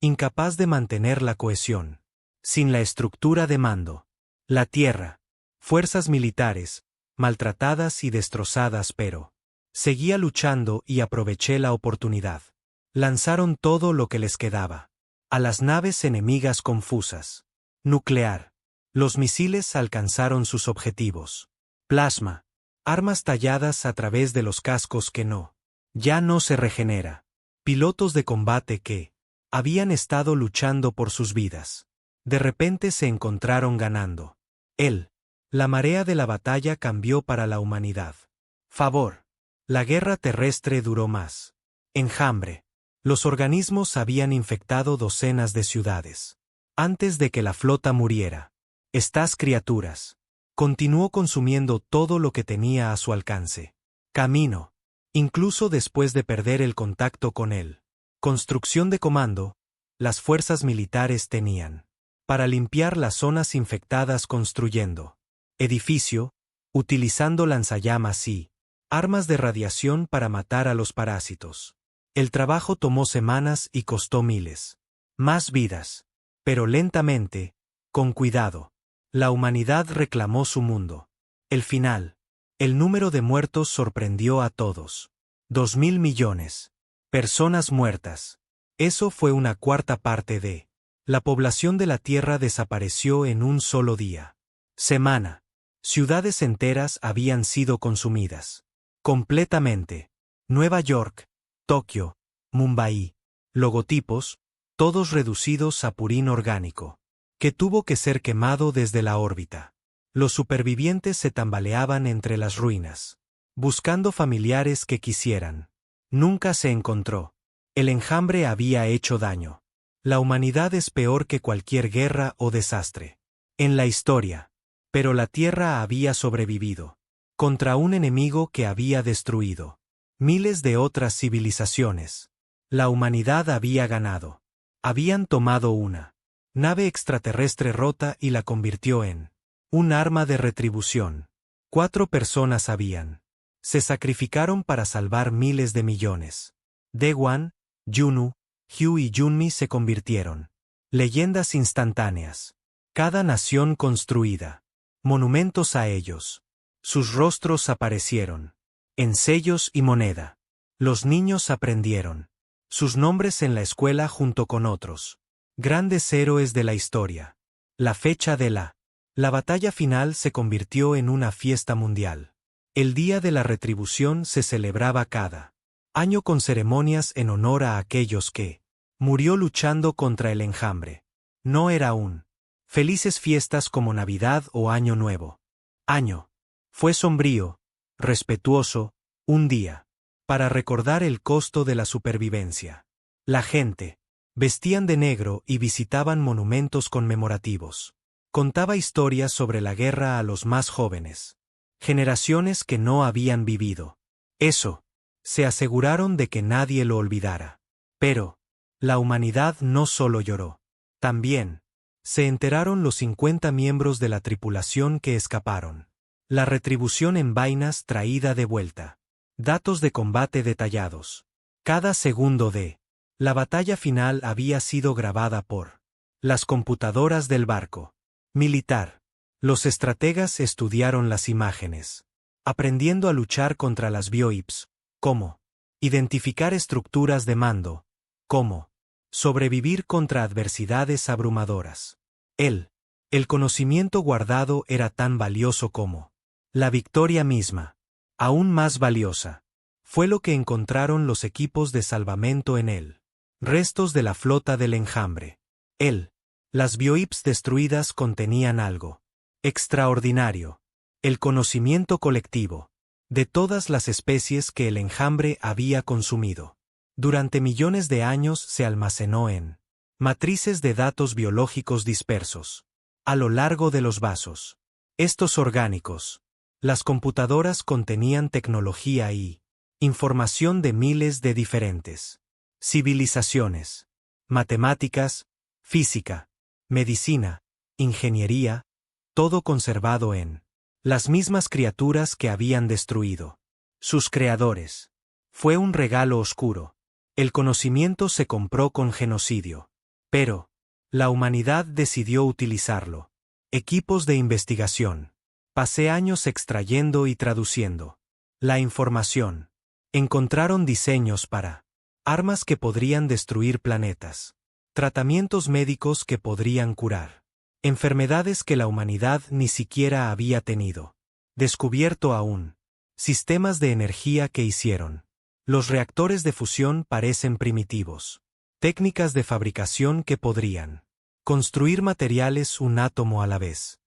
incapaz de mantener la cohesión. Sin la estructura de mando. La Tierra. Fuerzas militares, maltratadas y destrozadas pero. Seguía luchando y aproveché la oportunidad. Lanzaron todo lo que les quedaba. A las naves enemigas confusas. Nuclear. Los misiles alcanzaron sus objetivos. Plasma. Armas talladas a través de los cascos que ya no se regenera. Pilotos de combate que habían estado luchando por sus vidas. De repente se encontraron ganando. La marea de la batalla cambió para la humanidad. Favor. La guerra terrestre duró más. Enjambre. Los organismos habían infectado docenas de ciudades. Antes de que la flota muriera. Estas criaturas. Continuó consumiendo todo lo que tenía a su alcance. Camino. Incluso después de perder el contacto con él. Construcción de comando. Las fuerzas militares tenían. Para limpiar las zonas infectadas construyendo. Edificio. Utilizando lanzallamas y armas de radiación para matar a los parásitos. El trabajo tomó semanas y costó miles. Más vidas. Pero lentamente, con cuidado. La humanidad reclamó su mundo. El final. El número de muertos sorprendió a todos. 2.000 millones. Personas muertas. Eso fue una cuarta parte de. La población de la Tierra desapareció en un solo día. Semana. Ciudades enteras habían sido consumidas. Completamente. Nueva York, Tokio, Mumbai. Logotipos, todos reducidos a purín orgánico. Que tuvo que ser quemado desde la órbita. Los supervivientes se tambaleaban entre las ruinas. Buscando familiares que quisieran. Nunca se encontró. El enjambre había hecho daño. La humanidad es peor que cualquier guerra o desastre. En la historia. Pero la Tierra había sobrevivido. contra un enemigo que había destruido miles de otras civilizaciones. La humanidad había ganado. Habían tomado una nave extraterrestre rota y la convirtió en un arma de retribución. 4 personas se sacrificaron para salvar miles de millones. Daewon, Yunu, Hyu y Junmi se convirtieron leyendas instantáneas. Cada nación construida. Monumentos a ellos. Sus rostros aparecieron en sellos y moneda. Los niños aprendieron sus nombres en la escuela junto con otros grandes héroes de la historia. La fecha de la batalla final se convirtió en una fiesta mundial. El Día de la Retribución se celebraba cada año con ceremonias en honor a aquellos que murió luchando contra el enjambre. No era un felices fiestas como Navidad o Año Nuevo. Fue sombrío, respetuoso, un día para recordar el costo de la supervivencia. La gente vestían de negro y visitaban monumentos conmemorativos. Contaba historias sobre la guerra a los más jóvenes. Generaciones que no habían vivido eso. Se aseguraron de que nadie lo olvidara. Pero la humanidad no solo lloró. También se enteraron los 50 miembros de la tripulación que escaparon. La retribución en vainas traída de vuelta. Datos de combate detallados. Cada segundo de la batalla final había sido grabada por las computadoras del barco militar. Los estrategas estudiaron las imágenes, aprendiendo a luchar contra las bioips, cómo identificar estructuras de cómo sobrevivir contra adversidades abrumadoras. El conocimiento guardado era tan valioso como la victoria misma. Aún más valiosa fue lo que encontraron los equipos de salvamento en él. Restos de la flota del enjambre. Las bioips destruidas contenían algo extraordinario. El conocimiento colectivo de todas las especies que el enjambre había consumido. Durante millones de años se almacenó en matrices de datos biológicos dispersos a lo largo de los vasos. Estos orgánicos. Las computadoras contenían tecnología y información de miles de diferentes civilizaciones, matemáticas, física, medicina, ingeniería, todo conservado en las mismas criaturas que habían destruido sus creadores. Fue un regalo oscuro. El conocimiento se compró con genocidio. Pero la humanidad decidió utilizarlo. Equipos de investigación. Pasé años extrayendo y traduciendo la información. Encontraron diseños para armas que podrían destruir planetas, tratamientos médicos que podrían curar enfermedades que la humanidad ni siquiera había tenido descubierto aún, sistemas de energía que hicieron. Los reactores de fusión parecen primitivos, técnicas de fabricación que podrían construir materiales un átomo a la vez.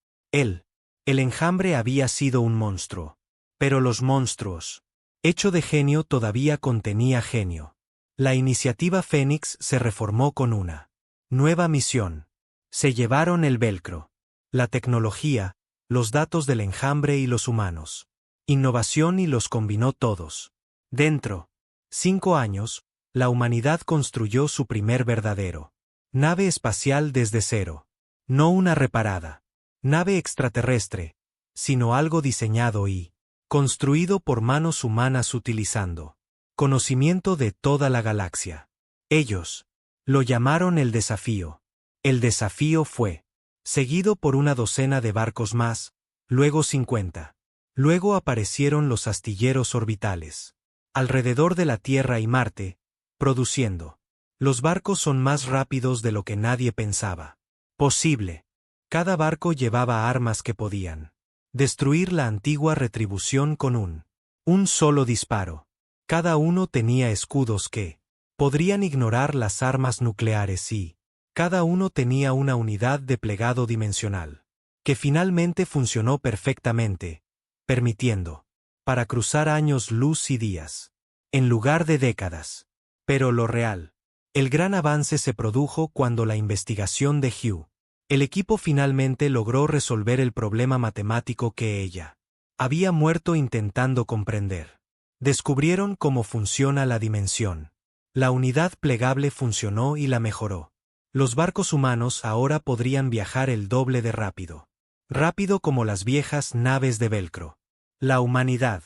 El enjambre había sido un monstruo, pero los monstruos, hecho de genio, todavía contenía genio. La iniciativa Fénix se reformó con una nueva misión. Se llevaron el velcro, la tecnología, los datos del enjambre y los humanos. Innovación y los combinó todos. Dentro 5 años, la humanidad construyó su primer verdadero nave espacial desde cero. No una reparada nave extraterrestre, sino algo diseñado y construido por manos humanas utilizando conocimiento de toda la galaxia. Ellos lo llamaron el desafío. El desafío fue seguido por una docena de barcos más, luego 50. Luego aparecieron los astilleros orbitales alrededor de la Tierra y Marte, produciendo. Los barcos son más rápidos de lo que nadie pensaba posible. Cada barco llevaba armas que podían destruir la antigua retribución con un solo disparo. Cada uno tenía escudos que podrían ignorar las armas nucleares y cada uno tenía una unidad de plegado dimensional que finalmente funcionó perfectamente, permitiendo para cruzar años luz y días, en lugar de décadas. Pero lo real, el gran avance se produjo cuando la investigación de Hugh. El equipo finalmente logró resolver el problema matemático que ella Había muerto intentando comprender. Descubrieron cómo funciona la dimensión. La unidad plegable funcionó y la mejoró. Los barcos humanos ahora podrían viajar el doble de rápido. Rápido como las viejas naves de velcro. La humanidad.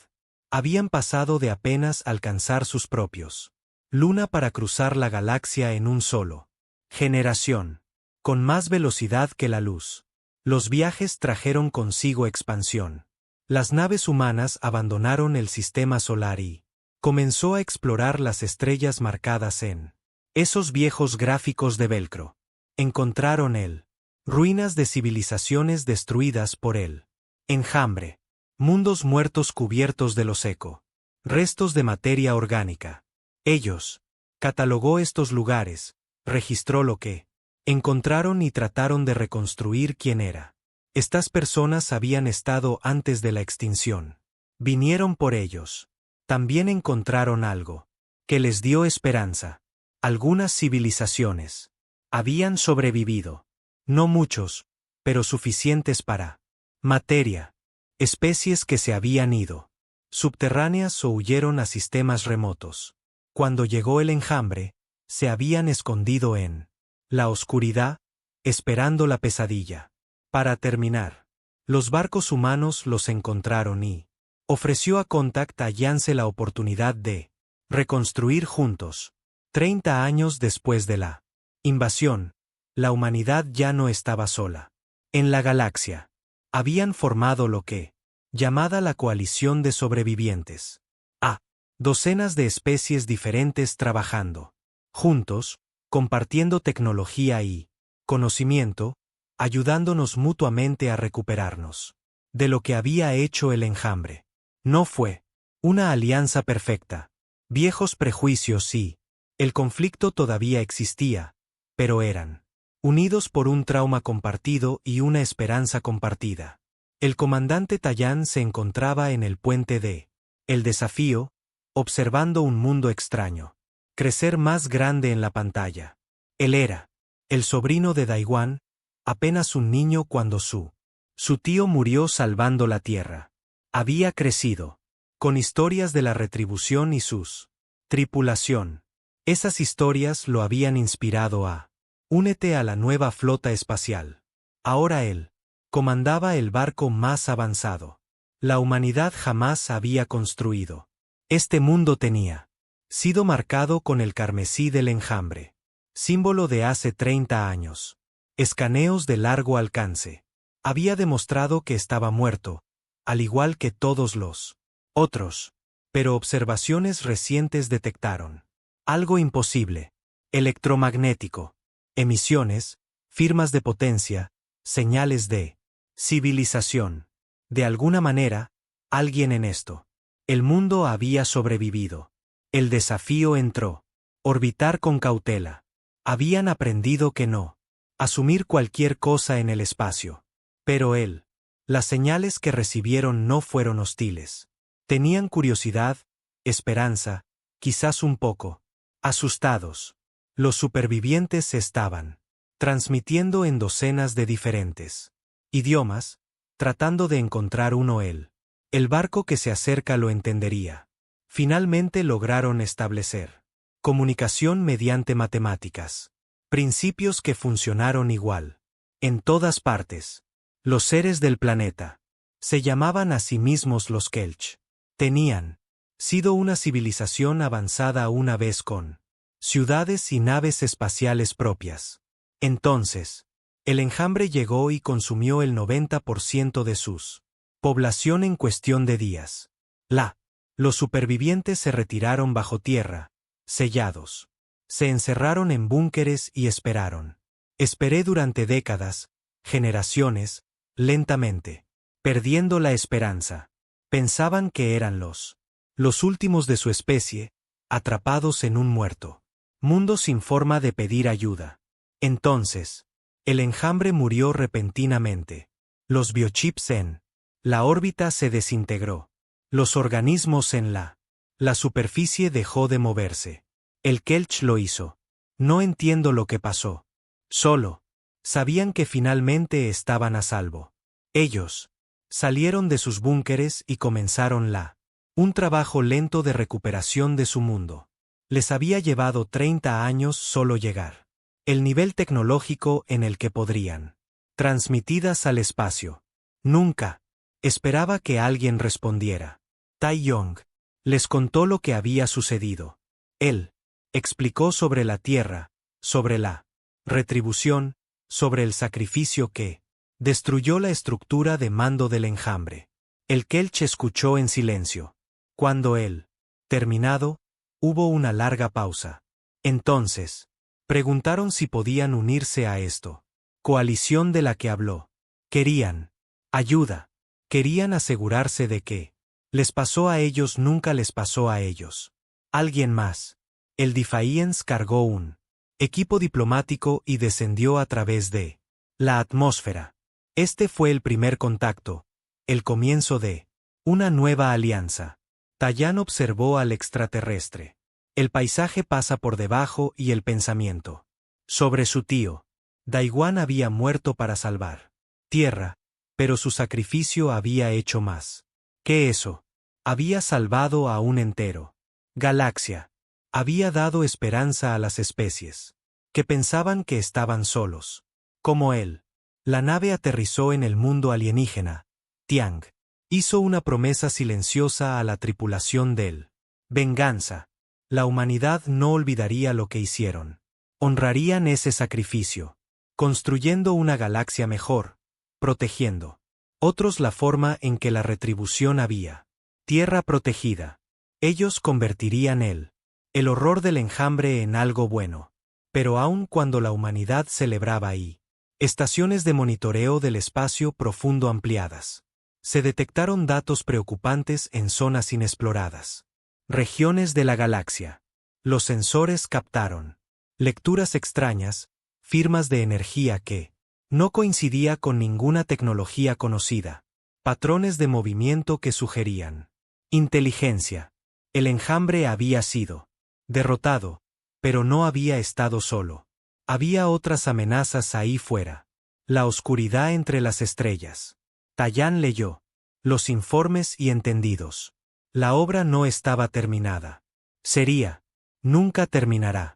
Habían pasado de apenas alcanzar sus propios luna para cruzar la galaxia en un solo generación. Con más velocidad que la luz. Los viajes trajeron consigo expansión. Las naves humanas abandonaron el sistema solar y comenzó a explorar las estrellas marcadas en esos viejos gráficos de velcro. Encontraron ruinas de civilizaciones destruidas por el enjambre. Mundos muertos cubiertos de lo seco. Restos de materia orgánica. Ellos catalogó estos lugares, registró lo que encontraron y trataron de reconstruir quién era. Estas personas habían estado antes de la extinción. Vinieron por ellos. También encontraron algo que les dio esperanza. Algunas civilizaciones habían sobrevivido. No muchos, pero suficientes para materia. Especies que se habían ido subterráneas o huyeron a sistemas remotos. Cuando llegó el enjambre, se habían escondido en la oscuridad, esperando la pesadilla. Para terminar, los barcos humanos los encontraron y ofreció a Contact a Yance la oportunidad de reconstruir juntos. 30 años después de la invasión, la humanidad ya no estaba sola. En la galaxia, habían formado lo que llamada la coalición de sobrevivientes. Docenas de especies diferentes trabajando juntos, compartiendo tecnología y conocimiento, ayudándonos mutuamente a recuperarnos de lo que había hecho el enjambre. No fue una alianza perfecta. Viejos prejuicios sí. El conflicto todavía existía, pero eran unidos por un trauma compartido y una esperanza compartida. El comandante Tallán se encontraba en el puente de El Desafío, observando un mundo extraño crecer más grande en la pantalla. Él era el sobrino de Daiwan, apenas un niño cuando su tío murió salvando la Tierra. Había crecido con historias de la retribución y sus tripulación. Esas historias lo habían inspirado a únete a la nueva flota espacial. Ahora él comandaba el barco más avanzado. La humanidad jamás había construido. Este mundo tenía sido marcado con el carmesí del enjambre, símbolo de hace 30 años. Escaneos de largo alcance. Había demostrado que estaba muerto, al igual que todos los otros, pero observaciones recientes detectaron algo imposible, electromagnético, emisiones, firmas de potencia, señales de civilización. De alguna manera, alguien en esto. El mundo había sobrevivido. El desafío entró. Orbitar con cautela. Habían aprendido que no asumir cualquier cosa en el espacio. Pero las señales que recibieron no fueron hostiles. Tenían curiosidad, esperanza, quizás un poco asustados. Los supervivientes estaban transmitiendo en docenas de diferentes idiomas, tratando de encontrar uno. El barco que se acerca lo entendería. Finalmente lograron establecer comunicación mediante matemáticas. Principios que funcionaron igual en todas partes. Los seres del planeta se llamaban a sí mismos los Kelch. Tenían sido una civilización avanzada una vez con ciudades y naves espaciales propias. Entonces, el enjambre llegó y consumió el 90% de sus población en cuestión de días. Los supervivientes se retiraron bajo tierra, sellados. Se encerraron en búnkeres y esperaron. Esperé durante décadas, generaciones, lentamente, perdiendo la esperanza. Pensaban que eran los últimos de su especie, atrapados en un muerto mundo sin forma de pedir ayuda. Entonces, el enjambre murió repentinamente. Los biochips en la órbita se desintegró. Los organismos en la superficie dejó de moverse. El Kelch lo hizo. No entiendo lo que pasó. Solo sabían que finalmente estaban a salvo. Ellos Salieron de sus búnkeres y comenzaron un trabajo lento de recuperación de su mundo. Les había llevado 30 años solo llegar. El nivel tecnológico en el que podrían. Transmitidas al espacio. Nunca. Esperaba que alguien respondiera. Tai Yong les contó lo que había sucedido. Él explicó sobre la tierra, sobre la retribución, sobre el sacrificio que destruyó la estructura de mando del enjambre. El Kelch escuchó en silencio. Cuando él terminado, hubo una larga pausa. Entonces, preguntaron si podían unirse a esto. Coalición de la que habló. Querían ayuda. Querían asegurarse de que les pasó a ellos nunca les pasó a ellos. Alguien más. El Defiance cargó un equipo diplomático y descendió a través de la atmósfera. Este fue el primer contacto, el comienzo de una nueva alianza. Tayan observó al extraterrestre. El paisaje pasa por debajo y el pensamiento. Sobre su tío. Daiwan había muerto para salvar tierra, pero su sacrificio había hecho más que eso. Había salvado a un entero galaxia. Había dado esperanza a las especies que pensaban que estaban solos. Como él. La nave aterrizó en el mundo alienígena. Tiang hizo una promesa silenciosa a la tripulación del venganza. La humanidad no olvidaría lo que hicieron. Honrarían ese sacrificio. Construyendo una galaxia mejor. Protegiendo. Otros la forma en que la retribución había. Tierra protegida. Ellos convertirían el horror del enjambre en algo bueno. Pero aun cuando la humanidad celebraba ahí. Estaciones de monitoreo del espacio profundo ampliadas. Se detectaron datos preocupantes en zonas inexploradas. Regiones de la galaxia. Los sensores captaron lecturas extrañas, firmas de energía que no coincidía con ninguna tecnología conocida. Patrones de movimiento que sugerían inteligencia. El enjambre había sido derrotado, pero no había estado solo. Había otras amenazas ahí fuera. La oscuridad entre las estrellas. Tayan leyó los informes y entendidos. La obra no estaba terminada. Sería. Nunca terminará.